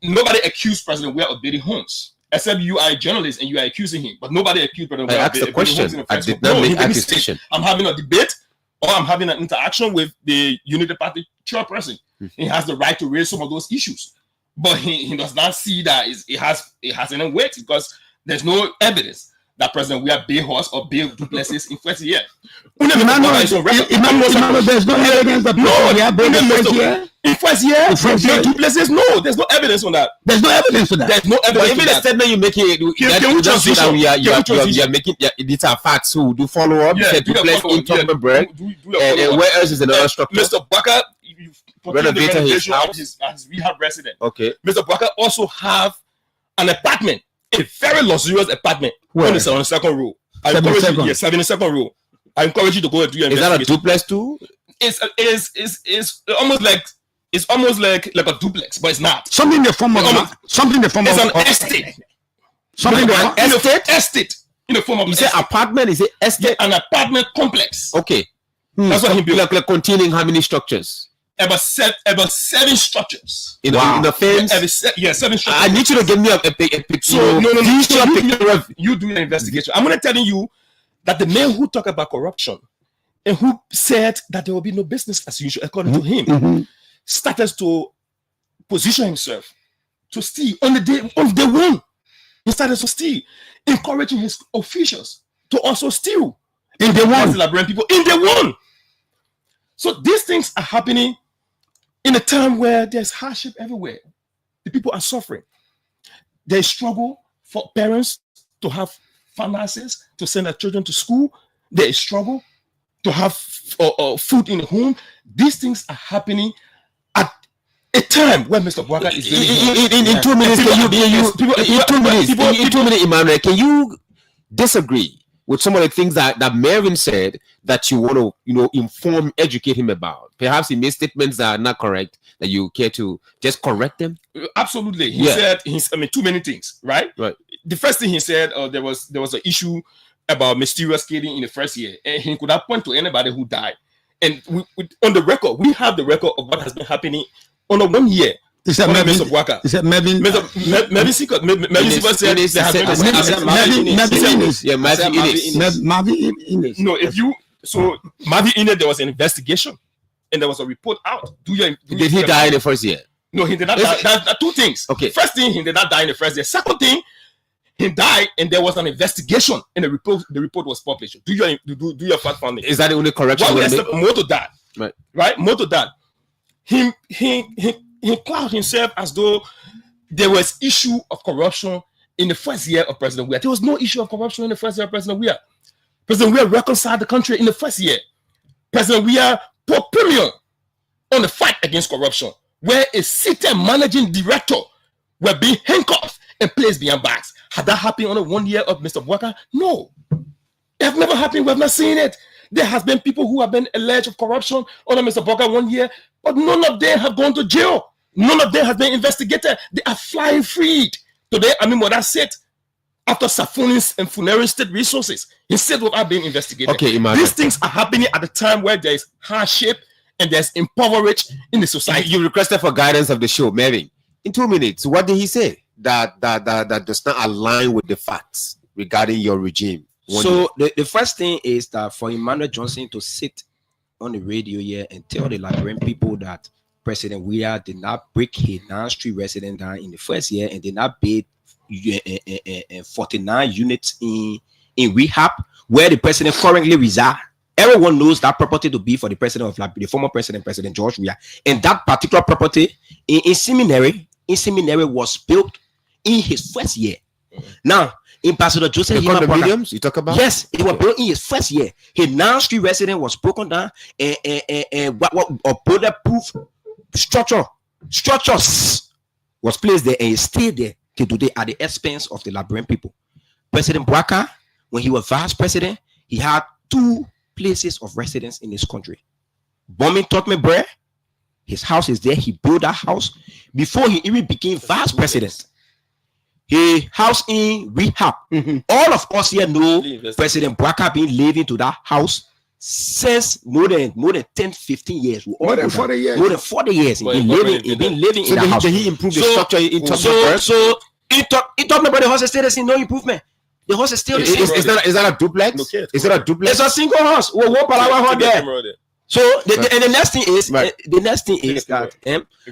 [SPEAKER 7] nobody accused President Weah of building homes, except you are a journalist and you are accusing him. But nobody accused President
[SPEAKER 9] I
[SPEAKER 7] Weah
[SPEAKER 9] asked
[SPEAKER 7] of
[SPEAKER 9] the
[SPEAKER 7] building homes
[SPEAKER 9] question.
[SPEAKER 7] in the
[SPEAKER 9] I
[SPEAKER 7] first
[SPEAKER 9] did
[SPEAKER 7] place.
[SPEAKER 9] not
[SPEAKER 7] No, he
[SPEAKER 9] make
[SPEAKER 7] didn't say.
[SPEAKER 9] accusation.
[SPEAKER 7] I'm having a debate or I'm having an interaction with the Unity Party chairperson. He has the right to raise some of those issues, but he does not see that it has any weight because there's no evidence that President Weah built horse or built duplexes in first year.
[SPEAKER 1] Emmanuel, there's no evidence that
[SPEAKER 7] No,
[SPEAKER 1] we have built in first year.
[SPEAKER 7] in first year,
[SPEAKER 1] In first year.
[SPEAKER 7] duplexes. No, there's no evidence on that.
[SPEAKER 1] There's no evidence to that.
[SPEAKER 7] There's no
[SPEAKER 9] But
[SPEAKER 7] evidence.
[SPEAKER 9] even
[SPEAKER 7] to
[SPEAKER 9] the
[SPEAKER 7] that.
[SPEAKER 9] statement you're making,
[SPEAKER 7] Can we
[SPEAKER 9] just so that
[SPEAKER 7] transition?
[SPEAKER 9] you
[SPEAKER 7] Can we transition?
[SPEAKER 9] are making these are facts. So do follow up. You said
[SPEAKER 7] do your
[SPEAKER 9] duplex
[SPEAKER 7] follow-up.
[SPEAKER 9] in Tubmanburg,
[SPEAKER 7] Do your
[SPEAKER 9] and
[SPEAKER 7] follow-up.
[SPEAKER 9] where else is another structure?
[SPEAKER 7] Mr. Bwaka
[SPEAKER 9] Renovated his
[SPEAKER 7] renovation of
[SPEAKER 9] house.
[SPEAKER 7] his rehab resident.
[SPEAKER 9] Okay.
[SPEAKER 7] Mr. Bwaka also have an apartment, a very luxurious apartment
[SPEAKER 1] Where?
[SPEAKER 7] on the 72nd row. I
[SPEAKER 1] 72nd?
[SPEAKER 7] encourage you, yes, 72nd row. I encourage you to go and do your
[SPEAKER 9] Is that a
[SPEAKER 7] investigation.
[SPEAKER 9] duplex too?
[SPEAKER 7] It's almost like a duplex, but it's not.
[SPEAKER 1] Something in the form of
[SPEAKER 7] It's an
[SPEAKER 1] of-
[SPEAKER 7] estate.
[SPEAKER 1] something in the
[SPEAKER 7] In the estate in the form of
[SPEAKER 9] You say
[SPEAKER 7] estate.
[SPEAKER 9] apartment? Is it estate?
[SPEAKER 7] An apartment complex.
[SPEAKER 9] Okay.
[SPEAKER 7] That's what he built.
[SPEAKER 9] Like containing how many structures?
[SPEAKER 7] About seven structures.
[SPEAKER 9] In the fence?
[SPEAKER 7] Seven structures.
[SPEAKER 9] I need you to give me a picture.
[SPEAKER 7] So no.
[SPEAKER 9] Visual picture of
[SPEAKER 7] You do your investigation. I'm going to tell you that the man who talked about corruption and who said that there will be no business as usual, according to him, started to position himself to steal on the day of day one. He started to steal, encouraging his officials to also steal.
[SPEAKER 1] in the
[SPEAKER 7] As
[SPEAKER 1] one.
[SPEAKER 7] the Liberian people in day one. So these things are happening in a time where there's hardship everywhere. The people are suffering. There's struggle for parents to have finances to send their children to school. There is struggle to have food in the home. These things are happening at a time when Mr. Bwaka is
[SPEAKER 9] in 2 minutes. In 2 minutes, Emmanuel, can you disagree with some of the things that Mervin said that you want to inform, educate him about? Perhaps he made statements that are not correct, that you care to just correct them.
[SPEAKER 7] Absolutely. He said too many things, right?
[SPEAKER 9] Right.
[SPEAKER 7] The first thing he said, there was an issue about mysterious killing in the first year, and he could not point to anybody who died. And on the record, we have the record of what has been happening on a 1 year.
[SPEAKER 1] Is that
[SPEAKER 7] under
[SPEAKER 1] Melvin?
[SPEAKER 7] Mr. Bwaka.
[SPEAKER 1] Is that Melvin?
[SPEAKER 7] Melvin Sickles said there has been
[SPEAKER 1] Marvin Innes.
[SPEAKER 7] no. If you Marvin Innes, there was an investigation, and there was a report out.
[SPEAKER 9] Did he die in the first year?
[SPEAKER 7] No, he did not die. That's two things.
[SPEAKER 9] Okay.
[SPEAKER 7] First thing, he did not die in the first year. Second thing, he died, and there was an investigation, and the report was published. Do your fact finding.
[SPEAKER 9] Is that the only correction?
[SPEAKER 7] Well,
[SPEAKER 9] I'm gonna make?
[SPEAKER 7] more to that.
[SPEAKER 9] Right.
[SPEAKER 7] More to that. He clouded himself as though there was issue of corruption in the first year of President Weah. There was no issue of corruption in the first year of President Weah. President Weah reconciled the country in the first year. President Weah put premium on the fight against corruption, where a seated managing director were being handcuffed and placed behind bars. Had that happened on the 1 year of Mr. Bwaka? No. It has never happened. We have not seen it. There has been people who have been alleged of corruption under Mr. Bwaka 1 year, but none of them have gone to jail. None of them has been investigated. They are flying free. Today, Moda said, after siphonings and funerary state resources instead without being investigated.
[SPEAKER 9] Okay, Emmanuel.
[SPEAKER 7] These things are happening at the time where there is hardship and there's impoverished in the society.
[SPEAKER 9] You requested for guidance of the show, Mervyn. In 2 minutes, what did he say that does not align with the facts regarding your regime?
[SPEAKER 8] So the first thing is that for Emmanuel Johnson to sit on the radio here and tell the Liberian people that President Weah did not break his 9th Street resident down in the first year and did not build 49 units in rehab where the president currently resides. Everyone knows that property to be for the president of Liberia, the former president, President George Weah. And that particular property in seminary was built in his first year. Now, in Pastor Joseph
[SPEAKER 9] condominiums you talk about?
[SPEAKER 8] Yes, it was built in his first year. His 9th Street resident was broken down and bulletproof structures was placed there and he stayed there till today at the expense of the Liberian people. President Bouaka, when he was vice president, he had 2 places of residence in this country. Bombing Totman Bray, his house is there. He built that house before he even became vice president. He house in rehab. All of us here know President Bouaka been living to that house since more than 10-15 years.
[SPEAKER 1] More than 40 years.
[SPEAKER 8] More than 40 years. He been living in the house.
[SPEAKER 9] Did he improve the structure in
[SPEAKER 8] So he talking about the house still is no improvement. The house is still the same.
[SPEAKER 9] Is that a duplex?
[SPEAKER 7] Okay,
[SPEAKER 9] is that a duplex?
[SPEAKER 8] It's a single house. So the next thing is that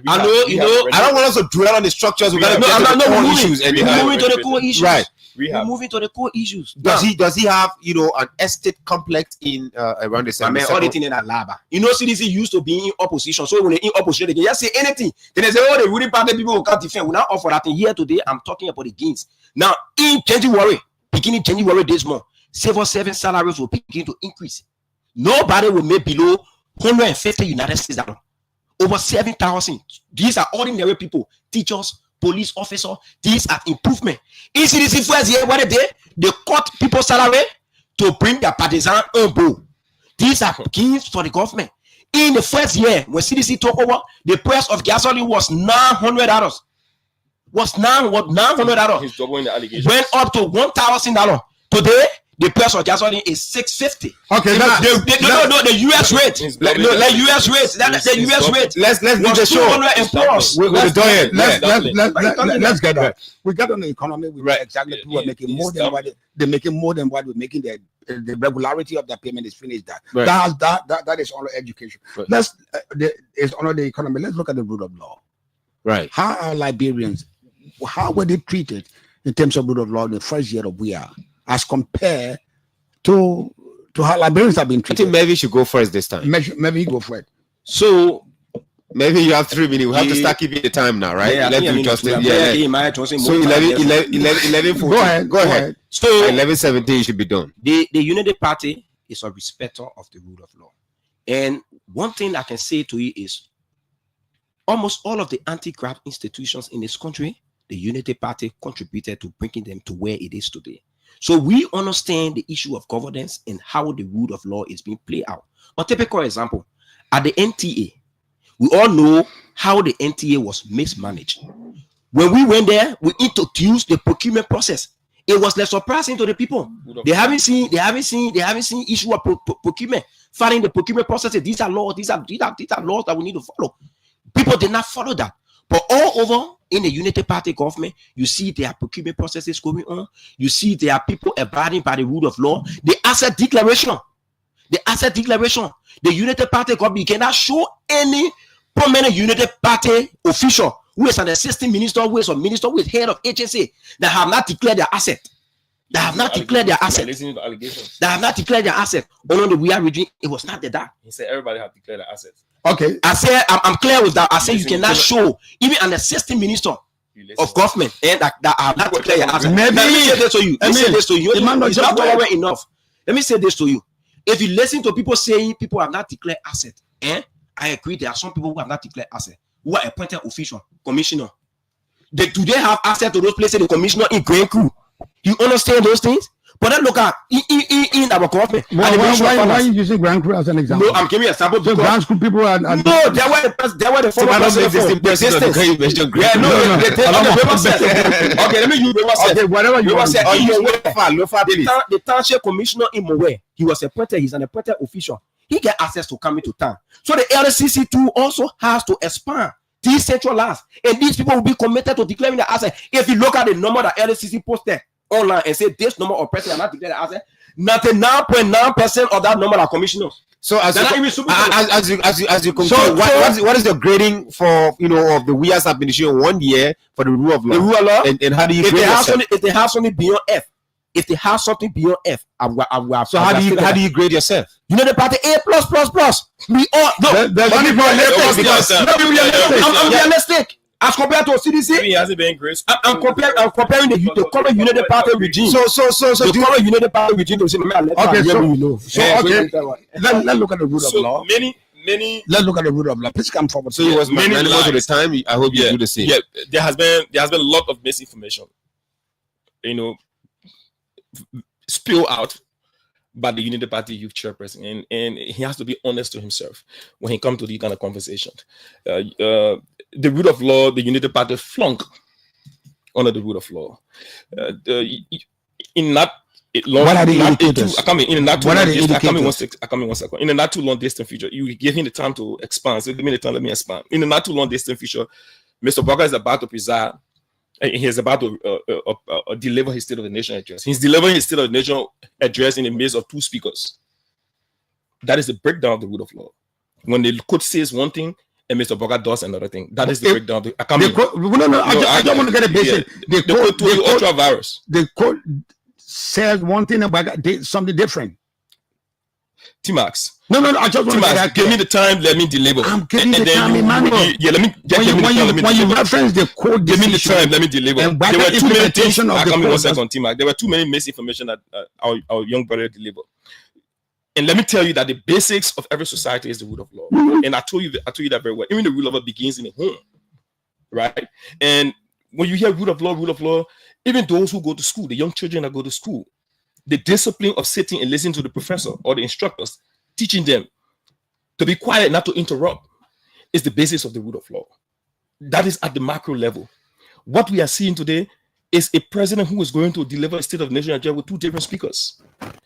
[SPEAKER 8] I
[SPEAKER 9] don't want us to dwell on the structures. We're moving
[SPEAKER 8] to the core issues.
[SPEAKER 9] Right.
[SPEAKER 8] We're moving to the core issues.
[SPEAKER 9] Does he have an estate complex in around the same?
[SPEAKER 8] All the thing in Alaba. CDC used to be in opposition. So when they're in opposition, they can just say anything. Then they say, oh, the ruling party people who can't defend. We now offer that thing here today. I'm talking about the gains. Now in January, beginning January this month, civil service salaries will begin to increase. Nobody will make below 150 United States dollars. Over 7,000. These are ordinary people, teachers, police officers. These are improvement. In CDC first year, what they cut people's salary to bring their partisan on board. These are gains for the government. In the first year, when CDC took over, the price of gasoline was $900. Was $900.
[SPEAKER 7] He's doubling the allegation.
[SPEAKER 8] Went up to $1,000. Today, the price of gasoline is $650.
[SPEAKER 1] Okay,
[SPEAKER 8] the US rate. The US rate. The US rate.
[SPEAKER 9] Let's do the show.
[SPEAKER 1] Let's get on. We got on the economy. We exactly people are making more than what they're making more than what we're making. The regularity of the payment is finished. That is all education. It's all the economy. Let's look at the rule of law.
[SPEAKER 9] Right.
[SPEAKER 1] How are Liberians? How were they treated in terms of rule of law in the first year of Weah, as compared to how Liberians have been treated?
[SPEAKER 9] I think maybe you should go first this time.
[SPEAKER 1] Maybe you go for it.
[SPEAKER 9] So maybe you have 3 minutes. We have to start keeping the time now, right?
[SPEAKER 8] Yeah,
[SPEAKER 9] Let me just So 11:14. Go ahead.
[SPEAKER 8] So
[SPEAKER 9] 11:17 should be done.
[SPEAKER 8] The Unity Party is a respecter of the rule of law. And one thing I can say to you is almost all of the anti-graft institutions in this country, the Unity Party contributed to bringing them to where it is today. So we understand the issue of governance and how the rule of law is being played out. A typical example, at the NTA, we all know how the NTA was mismanaged. When we went there, we introduced the procurement process. It was less surprising to the people. They haven't seen issue of procurement, following the procurement process. These are laws. These are laws that we need to follow. People did not follow that. But all over in the Unity Party government, you see there are procurement processes going on. You see there are people abiding by the rule of law. The asset declaration. The Unity Party government cannot show any prominent Unity Party official who is an assistant minister, who is a minister, who is head of agency that have not declared their asset. They have not declared their asset. Only the Weah region, it was not that.
[SPEAKER 7] He said everybody have declared their assets.
[SPEAKER 1] Okay.
[SPEAKER 8] I said I'm clear with that. I say you cannot show even an assistant minister of government and that have not declared their asset. Let me say this to you. It's not tolerant enough. Let me say this to you. If you listen to people saying people have not declared asset, I agree there are some people who have not declared asset, who are appointed official, commissioner. Do they have access to those places, the commissioner in Grand Crew? You understand those things? But then look at in our government.
[SPEAKER 1] Why are you using Grand Crew as an example?
[SPEAKER 8] No, I'm giving you a sample.
[SPEAKER 1] So Grand Crew people are
[SPEAKER 8] no, they were the former president. Okay, let me use
[SPEAKER 1] okay, whatever you want.
[SPEAKER 8] The township commissioner in Mowe, he was appointed. He's an appointed official. He get access to come into town. So the LCC too also has to expand, decentralize, and these people will be committed to declaring the asset. If you look at the number that LCC posted online and say this number of persons are not declared the asset, 99.9% of that number are commissioners.
[SPEAKER 9] So as you conclude, what is the grading for of the WIA's administration 1 year for the rule of law?
[SPEAKER 8] The rule of law,
[SPEAKER 9] and how do you grade yourself?
[SPEAKER 8] If they have something beyond F,
[SPEAKER 9] so how do you grade yourself?
[SPEAKER 8] The party A+++. We all I'm realistic. As compared to CDC,
[SPEAKER 7] he hasn't been great.
[SPEAKER 8] I'm comparing the current United Party regime.
[SPEAKER 9] So
[SPEAKER 8] the current United Party regime to say,
[SPEAKER 1] let's look at the rule of law. Let's look at the rule of law. Please come forward.
[SPEAKER 9] So it was many most of the time. I hope you do the same.
[SPEAKER 7] Yeah, there has been a lot of misinformation, spill out by the United Party youth chairperson, and he has to be honest to himself when he comes to these kind of conversations. The rule of law, the United Party flunk under the rule of law. In not long,
[SPEAKER 1] what are the indicators?
[SPEAKER 7] I come in one second. In the not too long distant future, you give him the time to expand. So give me the time, let me expand. In the not too long distant future, Mr. Bogga is about to preside. He is about to deliver his State of the Nation address. He's delivering his State of the Nation address in the midst of two speakers. That is the breakdown of the rule of law. When the court says one thing and Mr. Bogga does another thing, that is the breakdown.
[SPEAKER 1] I don't want to get a basic.
[SPEAKER 7] The court told you ultra-virus.
[SPEAKER 1] The court says one thing about something different.
[SPEAKER 7] T-Max.
[SPEAKER 1] No, I just want to
[SPEAKER 7] give me the time, let me deliver.
[SPEAKER 1] I'm giving the time, Emmanuel. When you reference the court
[SPEAKER 7] give me the time, let me deliver.
[SPEAKER 1] There were too many things.
[SPEAKER 7] There were too many misinformation that our young brother delivered. And let me tell you that the basics of every society is the rule of law. And I told you that very well. Even the rule of law begins in the home, right? And when you hear rule of law, even those who go to school, the young children that go to school, the discipline of sitting and listening to the professor or the instructors, teaching them to be quiet, not to interrupt, is the basis of the rule of law. That is at the macro level. What we are seeing today is a president who is going to deliver a State of the Nation address with two different speakers.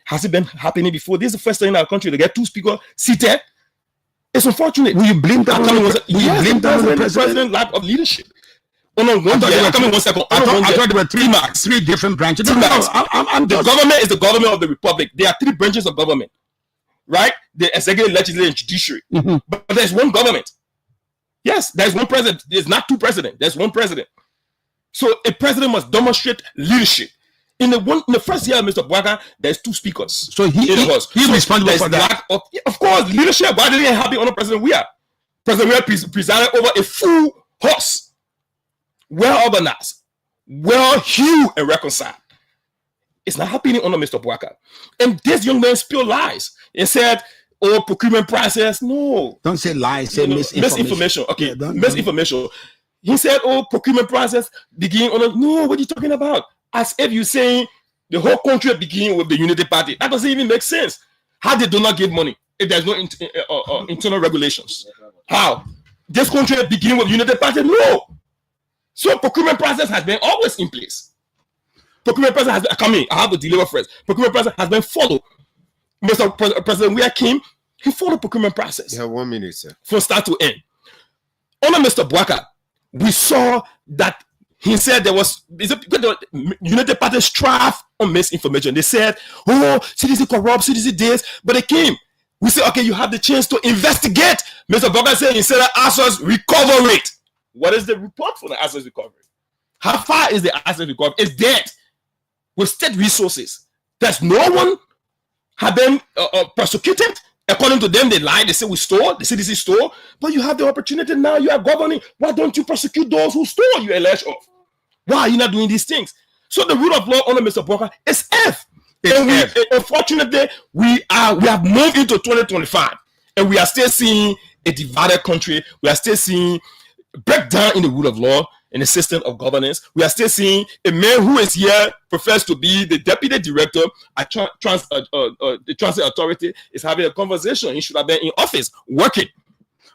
[SPEAKER 7] Has it been happening before? This is the first time in our country to get two speakers seated. It's unfortunate.
[SPEAKER 1] Will you blame that on the president?
[SPEAKER 7] Lack of leadership. I thought there were three different branches. The government is the government of the republic. There are three branches of government, right? The executive, legislative, and judiciary. But there's one government. Yes, there's one president. There's not two presidents. There's one president. So a president must demonstrate leadership. In the first year of Mr. Bogga, there's two speakers.
[SPEAKER 1] So he's responsible for that.
[SPEAKER 7] Of course, leadership. Why didn't it happen under President Weah? President Weah presided over a full horse, well organized, well hewn and reconciled. It's not happening under Mr. Bogga. And this young man spilled lies and said, "Oh, procurement process." No,
[SPEAKER 1] don't say lies. Say
[SPEAKER 7] misinformation. Okay, misinformation. He said, "Oh, procurement process begin on." No, what are you talking about? As if you're saying the whole country begin with the Unity Party. That doesn't even make sense. How they do not give money if there's no internal regulations? How? This country begin with Unity Party? No. So procurement process has been always in place. Procurement process has been coming. I have to deliver first. Procurement process has been followed. Mr. President Weah came, he followed procurement process.
[SPEAKER 9] You have 1 minute, sir.
[SPEAKER 7] From start to end. Under Mr. Bogga, we saw that he said there was the United Party strive on misinformation. They said, "Oh, CDC corrupt, CDC this," but they came. We said, "Okay, you have the chance to investigate." Mr. Bogga said, "Instead of assets recover rate." What is the report for the assets recovery? How far is the asset recovery? It's dead with state resources. There's no one have been prosecuted. According to them, they lied. They say we stole. The CDC stole. But you have the opportunity now. You are governing. Why don't you prosecute those who stole you alleged of? Why are you not doing these things? So the rule of law under Mr. Bogga is F. Unfortunately, we have moved into 2025, and we are still seeing a divided country. We are still seeing breakdown in the rule of law, in the system of governance. We are still seeing a man who is here prefers to be the deputy director at the Transit Authority is having a conversation. He should have been in office working.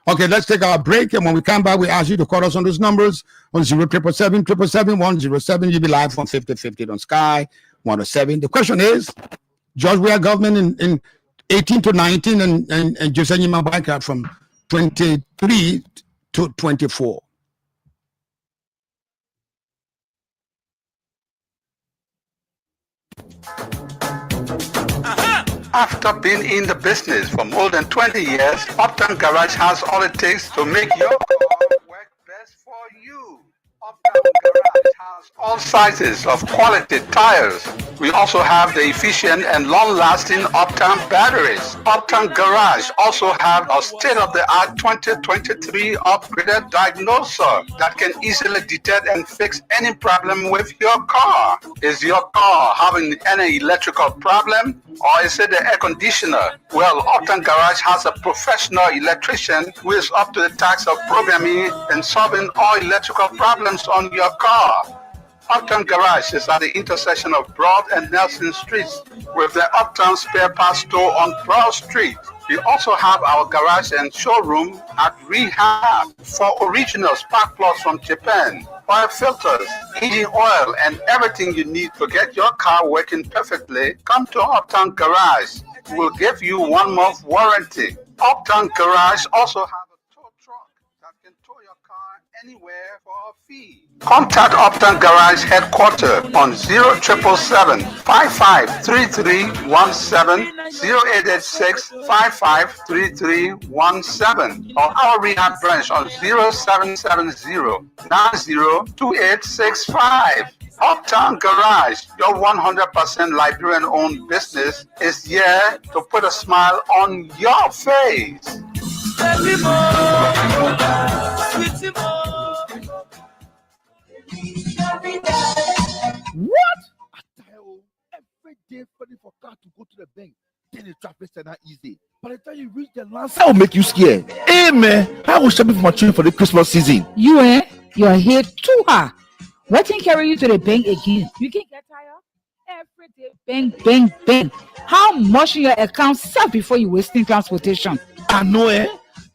[SPEAKER 1] Okay, let's take our break, and when we come back, we ask you to call us on those numbers on 07777 You'll be live on 5050 on Sky 107. The question is, George Weah government in 18 to 19 and Jose Nyima from 23 to 24.
[SPEAKER 2] After being in the business for more than 20 years, Uptown Garage has all it takes to make your car work best for you. Uptown Garage has all sizes of quality tires. We also have the efficient and long-lasting Uptown batteries. Uptown Garage also have a state-of-the-art 2023 upgraded diagnoser that can easily detect and fix any problem with your car. Is your car having any electrical problem? Or is it the air conditioner? Well, Uptown Garage has a professional electrician who is up to the task of programming and solving all electrical problems on your car. Uptown Garage is at the intersection of Broad and Nelson Streets with the Uptown Spare Parts Store on Broad Street. We also have our garage and showroom at Rehab for original spark plugs from Japan, oil filters, engine oil, and everything you need to get your car working perfectly. Come to Uptown Garage. We'll give you 1 month warranty. Uptown Garage also have a tow truck that can tow your car anywhere for a fee. Contact Uptown Garage headquarters on 0777 553317, 0886 553317, or our rehab branch on 0770 902865. Uptown Garage, your 100% Liberian-owned business, is here to put a smile on your face.
[SPEAKER 3] What? I tell you, every day waiting for car to go to the bank, then the traffic is not easy. By the time you reach the last, that will make you scared. Hey man, I was shopping for my children for the Christmas season.
[SPEAKER 4] You are here too hard. What can carry you to the bank again? You can get tired. Every day, bang, bang, bang. How much in your account serve before you wasting transportation?
[SPEAKER 3] I know,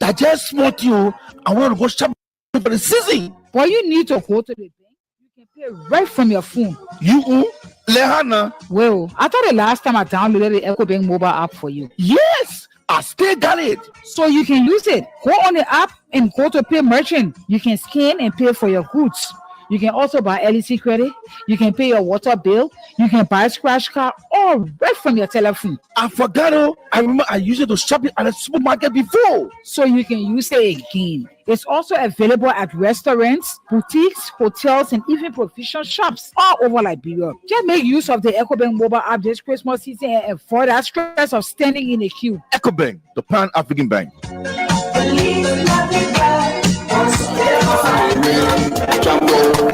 [SPEAKER 3] that just small you. I want to go shopping for the season.
[SPEAKER 4] But you need to go to the bank. You can pay right from your phone.
[SPEAKER 3] You, Lehana?
[SPEAKER 4] Well, I thought the last time I downloaded the EcoBank mobile app for you.
[SPEAKER 3] Yes, I still got it.
[SPEAKER 4] So you can use it. Go on the app and go to Pay Merchant. You can scan and pay for your goods. You can also buy LEC credit. You can pay your water bill. You can buy scratch card all right from your telephone.
[SPEAKER 3] I forgot. I remember I used it to shop at a supermarket before.
[SPEAKER 4] So you can use it again. It's also available at restaurants, boutiques, hotels, and even provision shops all over Liberia. Just make use of the EcoBank mobile app this Christmas season and avoid that stress of standing in a queue.
[SPEAKER 3] EcoBank, the Pan-African Bank.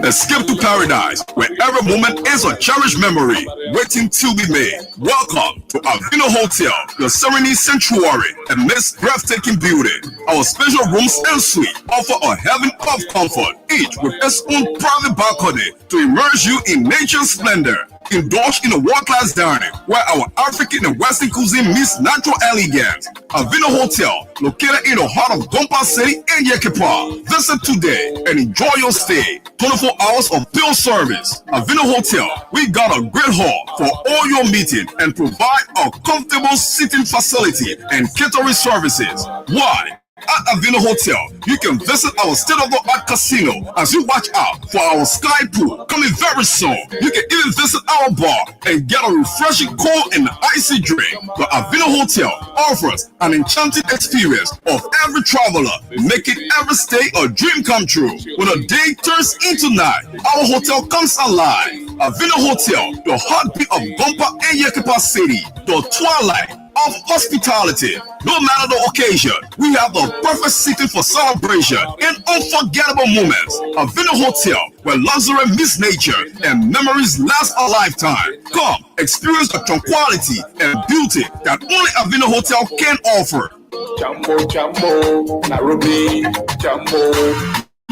[SPEAKER 5] Escape to paradise, where every moment is a cherished memory waiting to be made. Welcome to Avino Hotel, the Serenity Sanctuary, amidst breathtaking beauty. Our special rooms and suite offer a heaven of comfort, each with its own private balcony to immerse you in nature's splendor. Indulge in a world-class dining where our African and Western cuisine meets natural elegance. Avino Hotel, located in the heart of Gompa City in Yekepa. Visit today and enjoy your stay. 24 hours of bill service. Avino Hotel, we got a great hall for all your meeting and provide a comfortable seating facility and catering services. Why? At Avino Hotel, you can visit our state-of-the-art casino as you watch out for our sky pool coming very soon. You can even visit our bar and get a refreshing cold and icy drink. The Avino Hotel offers an enchanting experience of every traveler, making every stay a dream come true. When a day turns into night, our hotel comes alive. Avino Hotel, the heartbeat of Gompa and Yekepa City, the twilight of hospitality. No matter the occasion, we have the perfect seating for celebration and unforgettable moments. Avino Hotel, where luxury meets nature and memories last a lifetime. Come, experience the tranquility and beauty that only Avino Hotel can offer.
[SPEAKER 6] Jambo, Jambo, Nairobi, Jambo,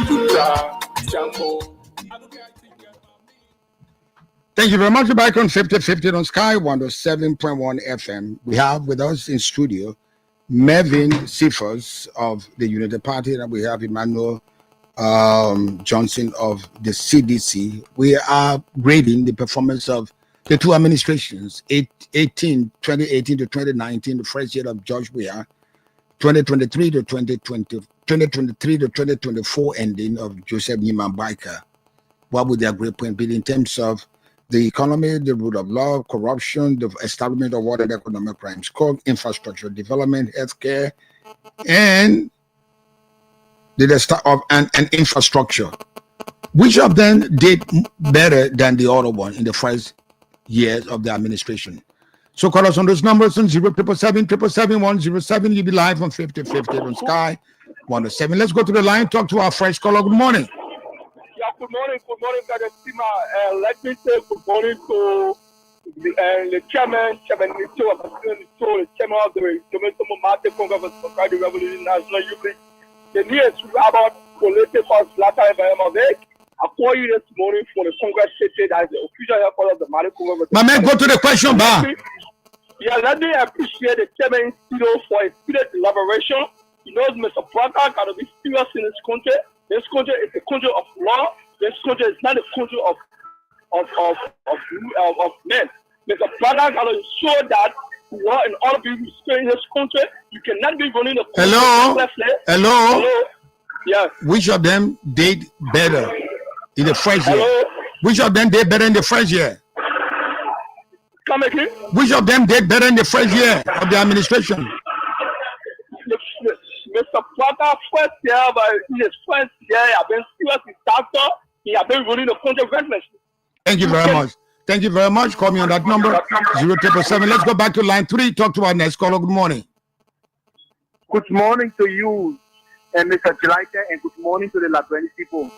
[SPEAKER 6] Tuta, Jumbo.
[SPEAKER 1] Thank you very much. Back on 50/50 on Sky 107.1 FM. We have with us in studio Mervyn Cephas of the United Party, and we have Emmanuel Johnson of the CDC. We are grading the performance of the two administrations, 2018 to 2019, the first year of George Weah, 2023 to 2024 ending of Joseph Nyeman Boakai. What would their great point be in terms of the economy, the rule of law, corruption, the establishment of what an economic crimes code, infrastructure development, healthcare, and the start of an infrastructure? Which of them did better than the other one in the first years of the administration? So call us on those numbers on 077777107. You'll be live on 50/50 on Sky 107. Let's go to the line, talk to our first caller. Good morning.
[SPEAKER 6] Yeah, good morning, Brother Sima. Let me say good morning to the chairman Nito, the chairman of the Domestic Market Congress of the Revolution National Youth. The news about political slaughter environment. I call you this morning for the Congress State as the official headquarters of the Market Congress.
[SPEAKER 1] My man, go to the question bar.
[SPEAKER 6] Yeah, let me appreciate the chairman for his spirit elaboration. He knows Mr. Boakai got to be serious in this country. This country is a country of law. This country is not a country of men. Mr. Boakai got to show that in order to stay in this country, you cannot be running the country.
[SPEAKER 1] Hello.
[SPEAKER 6] Yeah.
[SPEAKER 1] Which of them did better in the first year? Which of them did better in the first year?
[SPEAKER 6] Come again.
[SPEAKER 1] Which of them did better in the first year of the administration?
[SPEAKER 6] Mr. Boakai first year, but in his first year, he has been serious in doctor. He has been running the country relentlessly.
[SPEAKER 1] Thank you very much. Thank you very much. Call me on that number 0777. Let's go back to line 3. Talk to our next caller. Good morning.
[SPEAKER 10] Good morning to you, Mr. Chilaita, and good morning to the Labrador people.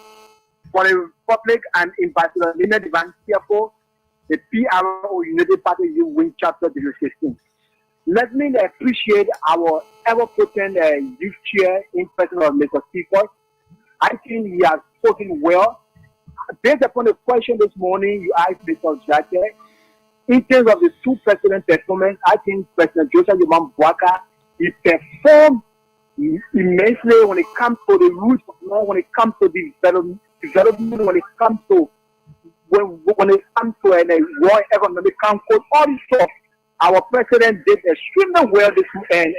[SPEAKER 10] For the public and Ambassador Nina Divan Tiapo, the PRO United Party Youth Wing Chapter 16. Let me appreciate our ever-potent youth chair in person of Mr. Cephas. I think he has spoken well. Based upon the question this morning you asked Mr. Jake, in terms of the two president performance, I think President Joseph Nyeman Boakai, he performed immensely when it comes to the roots of law, when it comes to development, when it comes to when it comes to a World Economic Council, all this stuff. Our president did extremely well in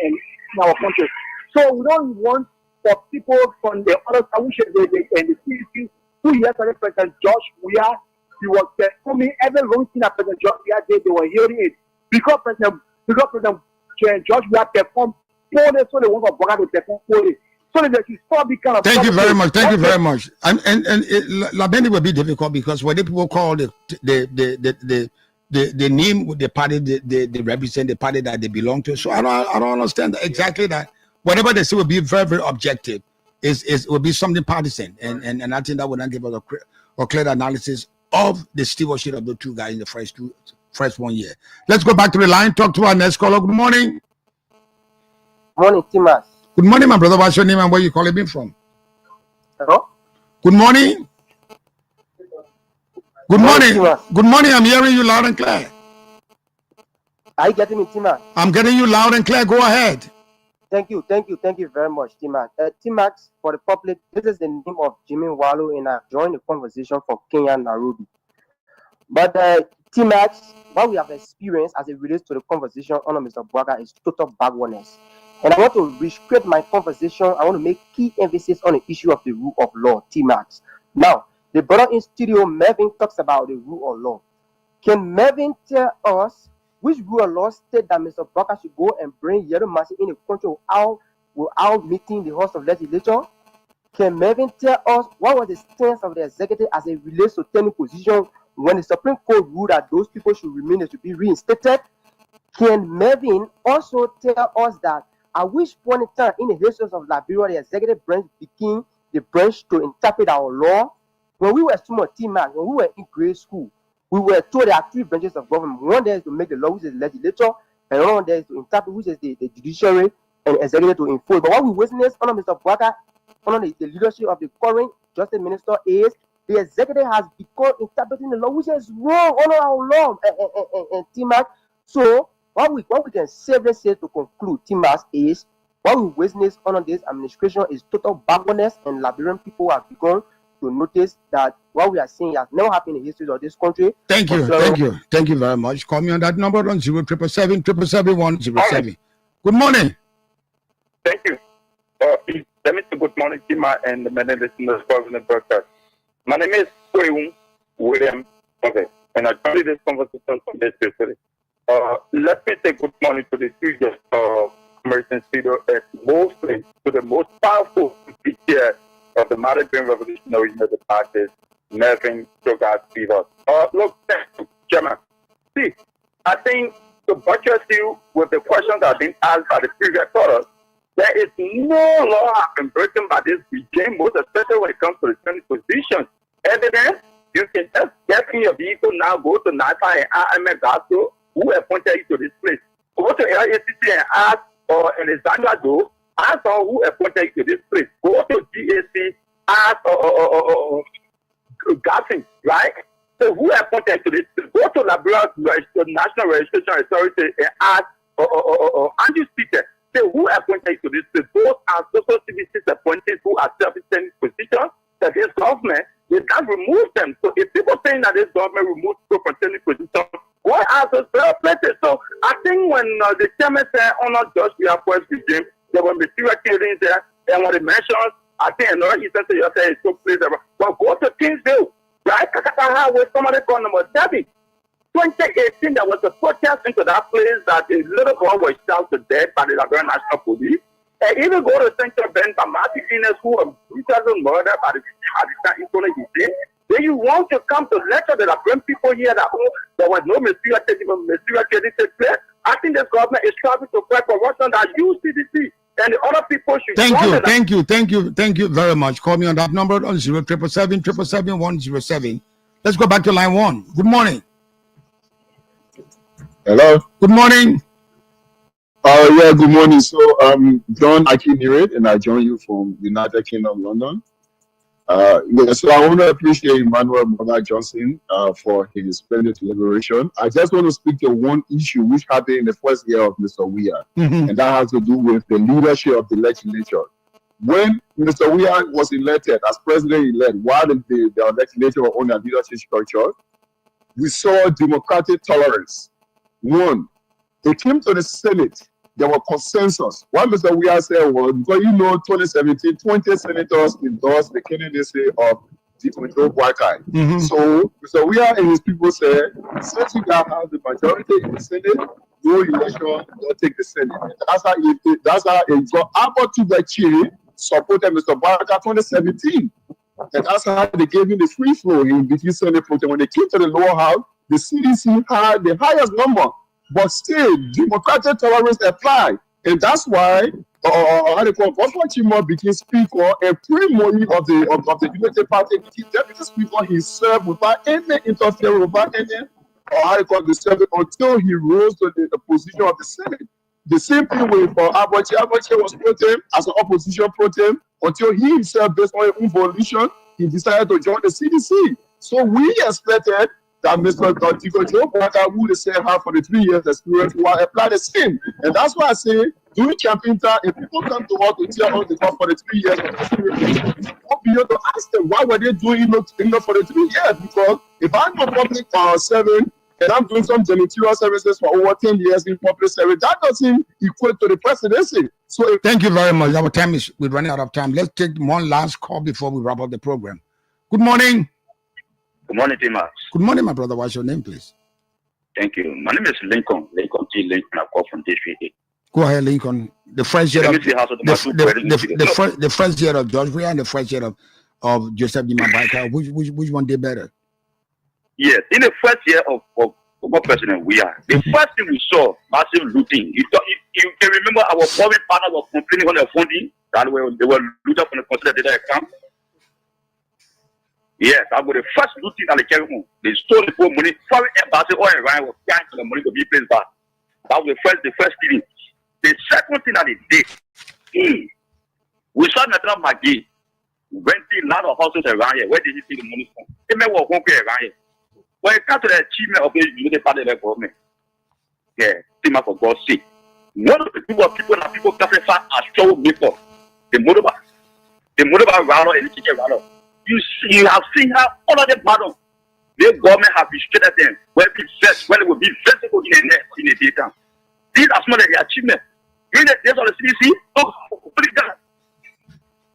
[SPEAKER 10] our country. So we don't want for people from the other side, which is the CDC, 2 years ago, President George Weah, he was performing every wrong thing that President George Weah did, they were hearing it. Because President George Weah performed poorly, so they want for Boakai to perform poorly. So that they should stop the kind of.
[SPEAKER 1] Thank you very much. Thank you very much. And Labeni will be difficult because when the people call the name with the party they represent, the party that they belong to. So I don't understand exactly that. Whatever they say will be very, very objective. It will be something partisan, and I think that would not give us a clear analysis of the stewardship of the two guys in the first 1 year. Let's go back to the line. Talk to our next caller. Good morning.
[SPEAKER 11] Morning, Timas.
[SPEAKER 1] Good morning, my brother. What's your name and where you calling me from?
[SPEAKER 11] Hello.
[SPEAKER 1] Good morning. Good morning. Good morning. I'm hearing you loud and clear.
[SPEAKER 11] Are you getting me, Timas?
[SPEAKER 1] I'm getting you loud and clear. Go ahead.
[SPEAKER 11] Thank you very much, Timax. Timax, for the public, this is the name of Jimmy Wallo, and I joined the conversation from Kenya, Nairobi. But Timax, what we have experienced as it relates to the conversation under Mr. Boakai is total backwardness. And I want to restrict my conversation. I want to make key emphasis on the issue of the rule of law, Timax. Now, the brother in studio, Mervyn, talks about the rule of law. Can Mervyn tell us which rule of law state that Mr. Boakai should go and bring Yellow Mercy in the country without meeting the House of Legislature? Can Mervyn tell us what was the stance of the executive as it relates to turning position when the Supreme Court ruled that those people should remain and should be reinstated? Can Mervyn also tell us that at which point in time in the history of Liberia, the executive branch became the branch to interpret our law? When we were small T-Mac, when we were in grade school, we were told there are 3 branches of government. One there is to make the law, which is the legislature, and one there is to interpret, which is the judiciary, and executive to enforce. But what we witnessed under Mr. Boakai, under the leadership of the current Justice Minister is the executive has begun interpreting the law, which is wrong all our law, and T-Mac. So what we can safely say to conclude, T-Mac, is what we witness under this administration is total backwardness, and Liberian people have begun to notice that what we are seeing has never happened in the history of this country.
[SPEAKER 1] Thank you very much. Call me on that number on 07777 Good morning.
[SPEAKER 6] Thank you. Let me say good morning, Tima, and the many listeners following the broadcast. My name is William Bove, and I joined this conversation from this yesterday. Let me say good morning to the three guests of American Studio, and mostly to the most powerful speaker of the Maliban Revolutionary United Party, Melvin Sugar Stevens. Look, thank you, Chairman. See, I think to buttress you with the questions that have been asked by the previous callers, there is no law has been broken by this regime, most especially when it comes to the training positions. Evidence, you can just get in your vehicle now, go to NIPA and IMF Gasto, who appointed you to this place. Go to LACC and ask, or Alexandra Do, ask who appointed you to this place. Go to GAC, ask Gassing, right? So who appointed you to this place? Go to Liberia, the National Registration Authority, and ask Andrew Speaker. Say who appointed you to this place? Those are social services appointees who are serving positions that this government, they can't remove them. So if people saying that this government removes people from training positions, what are those places? So I think when the chairman said, honor Judge Biafra's regime, there were material killings there, and when they mentioned, I think another instance you said it took place there. But go to Kingsville, right? Kakataha, where somebody called number 7. 2018, there was a protest into that place that a little girl was shot to death by the Liberian National Police. And even go to Central Bend by Martin Innes, who was brutally murdered by the regime. Then you want to come to lecture the Liberian people here that there was no material trading take place. I think this government is trying to fight corruption that you CDC and the other people should.
[SPEAKER 1] Thank you very much. Call me on that number on 07777 Let's go back to line 1. Good morning.
[SPEAKER 12] Hello.
[SPEAKER 1] Good morning.
[SPEAKER 12] Yeah, good morning. So, John Akinire, and I join you from United Kingdom, London. So I want to appreciate Emmanuel Mother Johnson for his splendid deliberation. I just want to speak to one issue which happened in the first year of Mr. Weah, and that has to do with the leadership of the legislature. When Mr. Weah was elected as president-elect, while the legislature were on a leadership structure, we saw democratic tolerance. One, they came to the Senate. There was consensus. What Mr. Weah said was, because 2017, 20 senators endorsed the candidacy of Dimitri Bouakai. So Mr. Weah and his people said, since you guys have the majority in the Senate, no election, don't take the Senate. That's how it got. Albert Tubachiri supported Mr. Bouakai 2017. And that's how they gave him the free flow in between Senate protest. When they came to the lower house, the CDC had the highest number. But still, democratic tolerance applied. And that's why Bosman Chima became speaker and primary of the Unity Party became deputy speaker himself without any interference, without any until he rose to the position of the Senate. The same thing with Abacha. Abacha was protem as an opposition protem until he himself, based on his own volition, he decided to join the CDC. So we expected that Mr. Dimitri Bouakai would say half for the 3 years experience will apply the same. And that's why I say, during campaign time, if people come to work to tell us they come for the 3 years of experience, I'll be able to ask them why were they doing enough for the 3 years? Because if I'm a public servant and I'm doing some janitorial services for over 10 years in public service, that doesn't equate to the presidency. So
[SPEAKER 1] thank you very much. Our time we're running out of time. Let's take one last call before we wrap up the program. Good morning.
[SPEAKER 13] Good morning, T-Max.
[SPEAKER 1] Good morning, my brother. What's your name, please?
[SPEAKER 13] Thank you. My name is Lincoln T. Lincoln. I call from District 8.
[SPEAKER 1] Go ahead, Lincoln. The first year of the first year of George Weah and the first year of Joseph Dimabaka. Which one did better?
[SPEAKER 13] Yes, in the first year of President Weah, the first thing we saw massive looting. You can remember our foreign partners were complaining on their funding that they were looted from the consolidated account. Yes, I was the first looting at the carry. They stole the money. Foreign embassy or Iran was trying for the money to be placed back. That was the first thing. The second thing that they did, we saw Nathan McGee renting a lot of houses around here. Where did he see the money from? He may walk home around here. When it comes to the achievement of the United Party government, yeah, Tima, for God's sake. One of the people that people classify as troublemaker, the motorbike rider and the ticket rider. You have seen how all of them battle. The government have restricted them when it will be visible in the daytime. These are some of the achievements. In the days of the CDC,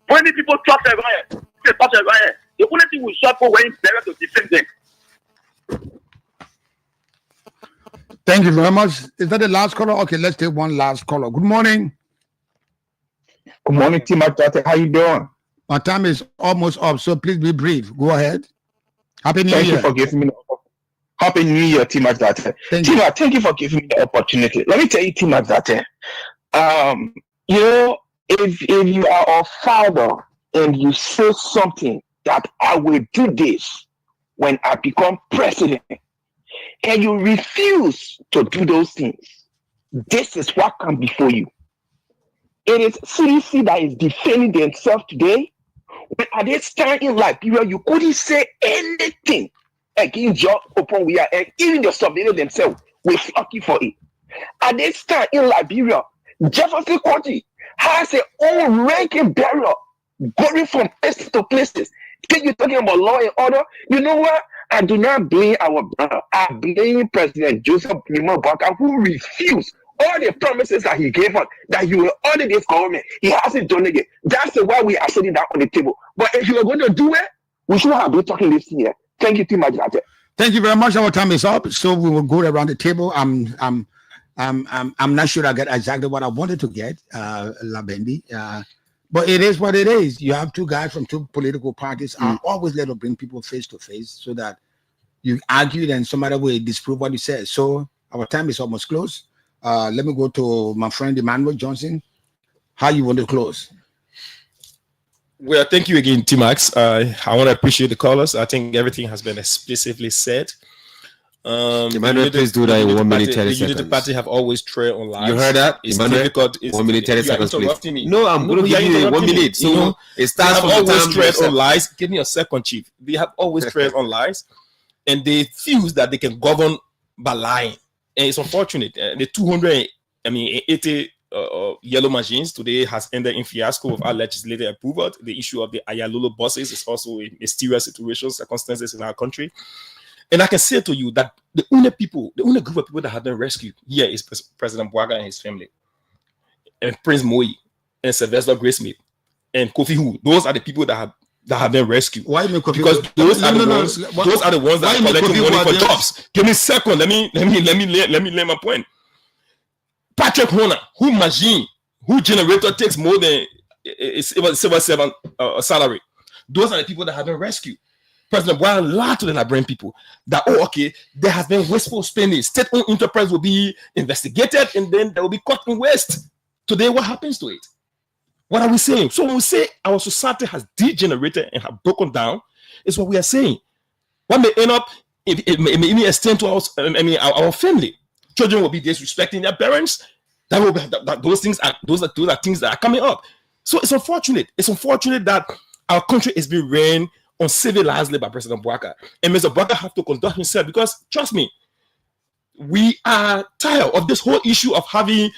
[SPEAKER 13] when the people trust the riot, the only thing we shot for when it's better to defend them.
[SPEAKER 1] Thank you very much. Is that the last caller? Okay, let's take one last caller. Good morning.
[SPEAKER 14] Good morning, Team Date. How you doing?
[SPEAKER 1] My time is almost up, so please be brief. Go ahead. Happy New Year.
[SPEAKER 14] Thank you for giving me Happy New Year, Team Date. Thank you for giving me the opportunity. Let me tell you, Team Date. You know, if you are a father and you say something that I will do this when I become president, and you refuse to do those things, this is what comes before you. It is CDC that is defending themselves today. When at this time in Liberia, you couldn't say anything against your open we are, and even the subordinate themselves will fuck you for it. At this time in Liberia, Jefferson County has their own ranking barrier going from places to places. Then you're talking about law and order. You know what? I do not blame our brother. I blame President Joseph Boakai, who refused all the promises that he gave us, that he will order this government. He hasn't done it yet. That's why we are sitting down on the table. But if you are going to do it, we should have been talking this here. Thank you, Team Date.
[SPEAKER 1] Thank you very much. Our time is up, so we will go around the table. I'm not sure I get exactly what I wanted to get, Labendi. But it is what it is. You have two guys from two political parties. I always let them bring people face to face so that you argue and somebody will disprove what you said. So our time is almost close. Let me go to my friend Emmanuel Johnson. How you want to close?
[SPEAKER 7] Well, thank you again, T-Max. I want to appreciate the callers. I think everything has been explicitly said.
[SPEAKER 9] Emmanuel, please do that in 1 minute 30 seconds.
[SPEAKER 7] The Unity Party have always tread on lives.
[SPEAKER 9] You heard that?
[SPEAKER 7] It's
[SPEAKER 9] Emmanuel,
[SPEAKER 7] difficult.
[SPEAKER 9] 1 minute 30 seconds, please.
[SPEAKER 7] Me.
[SPEAKER 9] No, I'm going to give you 1 minute. So it starts from the
[SPEAKER 7] always
[SPEAKER 9] time
[SPEAKER 7] tread on lies. Give me a second, Chief. They have always tread on lies, and they feel that they can govern by lying. And it's unfortunate. The 280 yellow machines today has ended in fiasco of our legislative approval. The issue of the Ayalolo buses is also a mysterious situation, circumstances in our country. And I can say to you that the only group of people that have been rescued here is President Boakai and his family, and Prince Moi, and Sylvester Graysmith, and Kofi Hu. Those are the people that have been rescued.
[SPEAKER 1] Why you Kofi?
[SPEAKER 7] Because those are the ones that are collecting money for jobs. Give me a second. Let me lay my point. Patrick Horner, who generator takes more than a civil servant salary. Those are the people that have been rescued. President Boakai lied to the Liberian people that, there has been wasteful spending. State-owned enterprise will be investigated and then there will be cut in waste. Today, what happens to it? What are we saying? So when we say our society has degenerated and have broken down, is what we are saying. What may end up, it may extend to our family. Children will be disrespecting their parents. Those are things that are coming up. So it's unfortunate. It's unfortunate that our country is being ran uncivilizedly by President Boakai. And Mr. Boakai have to conduct himself because, trust me, we are tired of this whole issue of having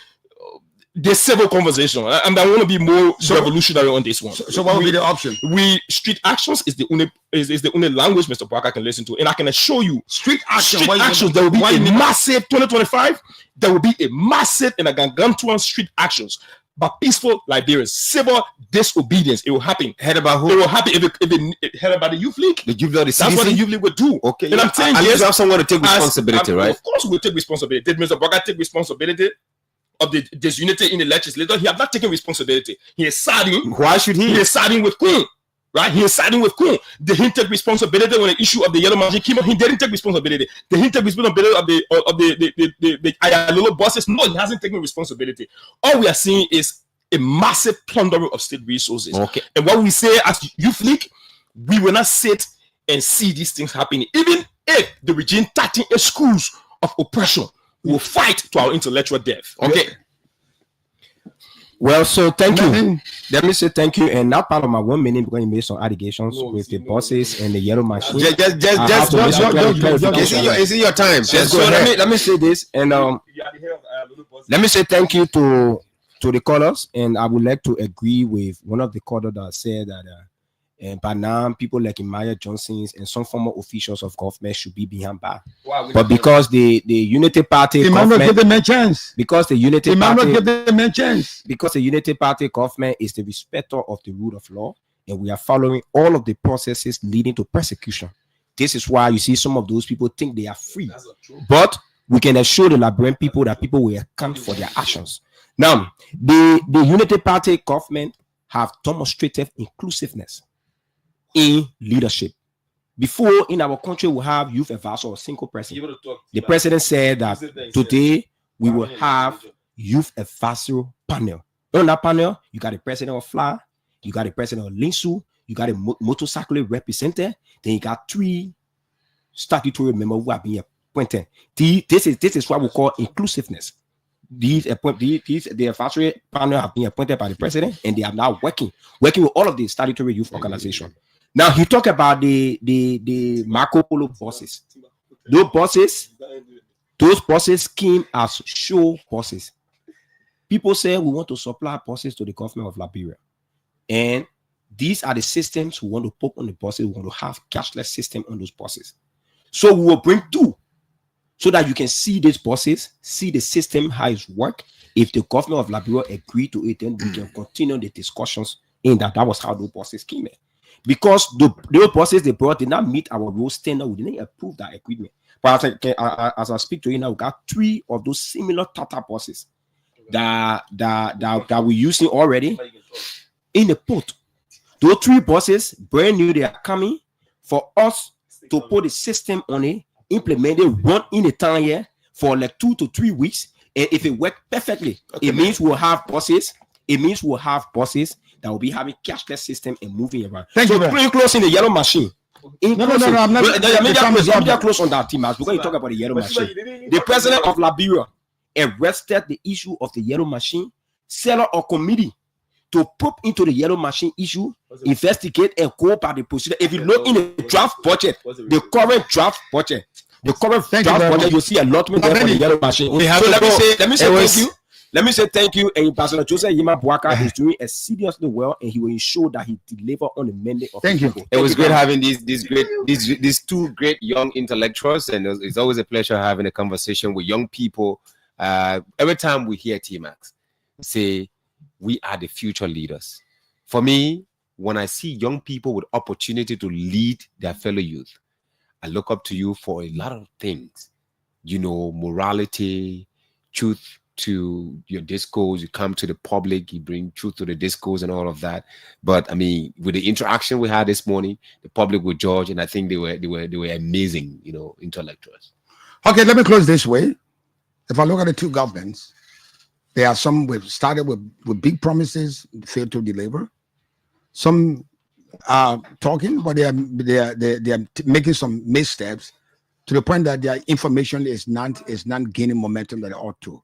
[SPEAKER 7] this civil conversation. And I want to be more revolutionary on this one.
[SPEAKER 1] So what will be the option?
[SPEAKER 7] Street actions is the only language Mr. Boakai can listen to. And I can assure you, street actions, there will be a massive 2025. There will be a massive and a gargantuan street actions. But peaceful Liberians, civil disobedience, it will happen.
[SPEAKER 9] Headed by who?
[SPEAKER 7] It will happen if it headed by the Youth League.
[SPEAKER 9] The Youth League,
[SPEAKER 7] that's what the Youth League would do.
[SPEAKER 9] Okay,
[SPEAKER 7] and I'm saying
[SPEAKER 9] at least have someone to take responsibility, right?
[SPEAKER 7] Of course, we'll take responsibility. Did Mr. Boakai take responsibility of the disunity in the legislature? He has not taken responsibility. He is siding.
[SPEAKER 9] Why should he?
[SPEAKER 7] He is siding with Kun. Right? He is siding with Kun. Did he take responsibility when the issue of the yellow magic came up? He didn't take responsibility. Did he take responsibility of the Ayalolo buses? No, he hasn't taken responsibility. All we are seeing is a massive plundering of state resources.
[SPEAKER 9] Okay.
[SPEAKER 7] And what we say as Youth League, we will not sit and see these things happening. Even if the regime 38 schools of oppression will fight to our intellectual death.
[SPEAKER 9] Okay.
[SPEAKER 8] Well, so thank you. Let me say thank you, and not part of my 1 minute because you made some allegations with the bosses and the yellow machine.
[SPEAKER 9] It's in your time.
[SPEAKER 8] So let me say this, and let me say thank you to the callers, and I would like to agree with one of the callers that said that by now people like Imaya Johnson and some former officials of government should be behind bars. But because the Unity Party
[SPEAKER 1] Emmanuel give them a chance.
[SPEAKER 8] Because the Unity
[SPEAKER 1] Emmanuel
[SPEAKER 8] Party
[SPEAKER 1] give them a chance.
[SPEAKER 8] Because the Unity Party government is the respecter of the rule of law, and we are following all of the processes leading to persecution. This is why you see some of those people think they are free, but we can assure the Liberian people that people will account for their actions. Now, the Unity Party government have demonstrated inclusiveness in leadership. Before in our country we have youth advisor or single president. The president said that today we will have youth advisory panel. On that panel, you got the president of FLA, you got the president of Linsu, you got a motorcycle representative, then you got 3 statutory members who are being appointed. This is what we call inclusiveness. The advisory panel have been appointed by the president, and they are now working with all of the statutory youth organizations. Now he talked about the Marco Polo bosses. Those bosses came as show bosses. People say we want to supply buses to the government of Liberia, and these are the systems we want to put on the buses. We want to have cashless system on those buses. So we will bring 2 so that you can see these buses, see the system, how it works. If the government of Liberia agree to it, then we can continue the discussions in that. That was how those buses came in. Because the buses they brought did not meet our rule standard, we didn't approve that agreement. But as I speak to you now, we got 3 of those similar Tata buses that we're using already in the port. Those 3 buses, brand new, they are coming for us to put the system on it, implement it, run in the town here for like 2 to 3 weeks. And if it works perfectly, it means we'll have buses. It means we'll have buses that will be having cashless system and moving around.
[SPEAKER 1] Thank you.
[SPEAKER 8] Bring close in the yellow machine.
[SPEAKER 1] No, I'm not.
[SPEAKER 8] I'm close on that team as because you talk about the yellow machine. The president of Liberia arrested the issue of the yellow machine, set up a committee to put into the yellow machine issue, investigate and go by the procedure. If you look in the draft budget, the current draft budget, you'll see allotment there for the yellow machine. Let me say thank you. And Ambassador Joseph Yima Bwaka is doing seriously well, and he will ensure that he deliver on the mandate of
[SPEAKER 1] thank you.
[SPEAKER 9] It was great having these 2 great young intellectuals, and it's always a pleasure having a conversation with young people. Every time we hear T-Max say we are the future leaders, for me, when I see young people with opportunity to lead their fellow youth, I look up to you for a lot of things, morality, truth to your discourse. You come to the public, you bring truth to the discourse and all of that. But I mean, with the interaction we had this morning, the public with George, and I think they were amazing, intellectuals.
[SPEAKER 1] Okay, let me close this way. If I look at the 2 governments, there are some we've started with big promises, failed to deliver. Some are talking, but they are making some missteps to the point that their information is not gaining momentum that it ought to.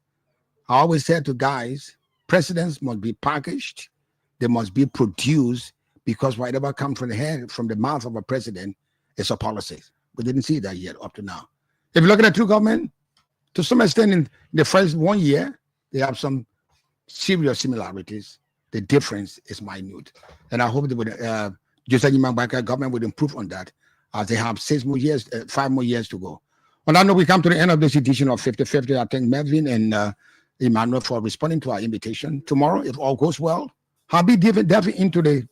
[SPEAKER 1] I always say to guys, presidents must be packaged, they must be produced, because whatever comes from the mouth of a president is a policy. We didn't see that yet up to now. If you look at the 2 governments, to some extent in the first 1 year, they have some serious similarities. The difference is minute. And I hope that Joseph Yimambaka government would improve on that, as they have 5 more years to go. On that note, we come to the end of this edition of 50-50. I thank Melvin and Emmanuel for responding to our invitation. Tomorrow, if all goes well, I'll be diving into the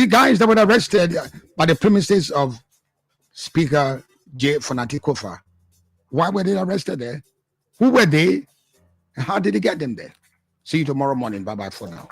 [SPEAKER 1] guys that were arrested by the premises of Speaker J. Fonati Kofa. Why were they arrested there? Who were they? And how did they get them there? See you tomorrow morning. Bye-bye for now.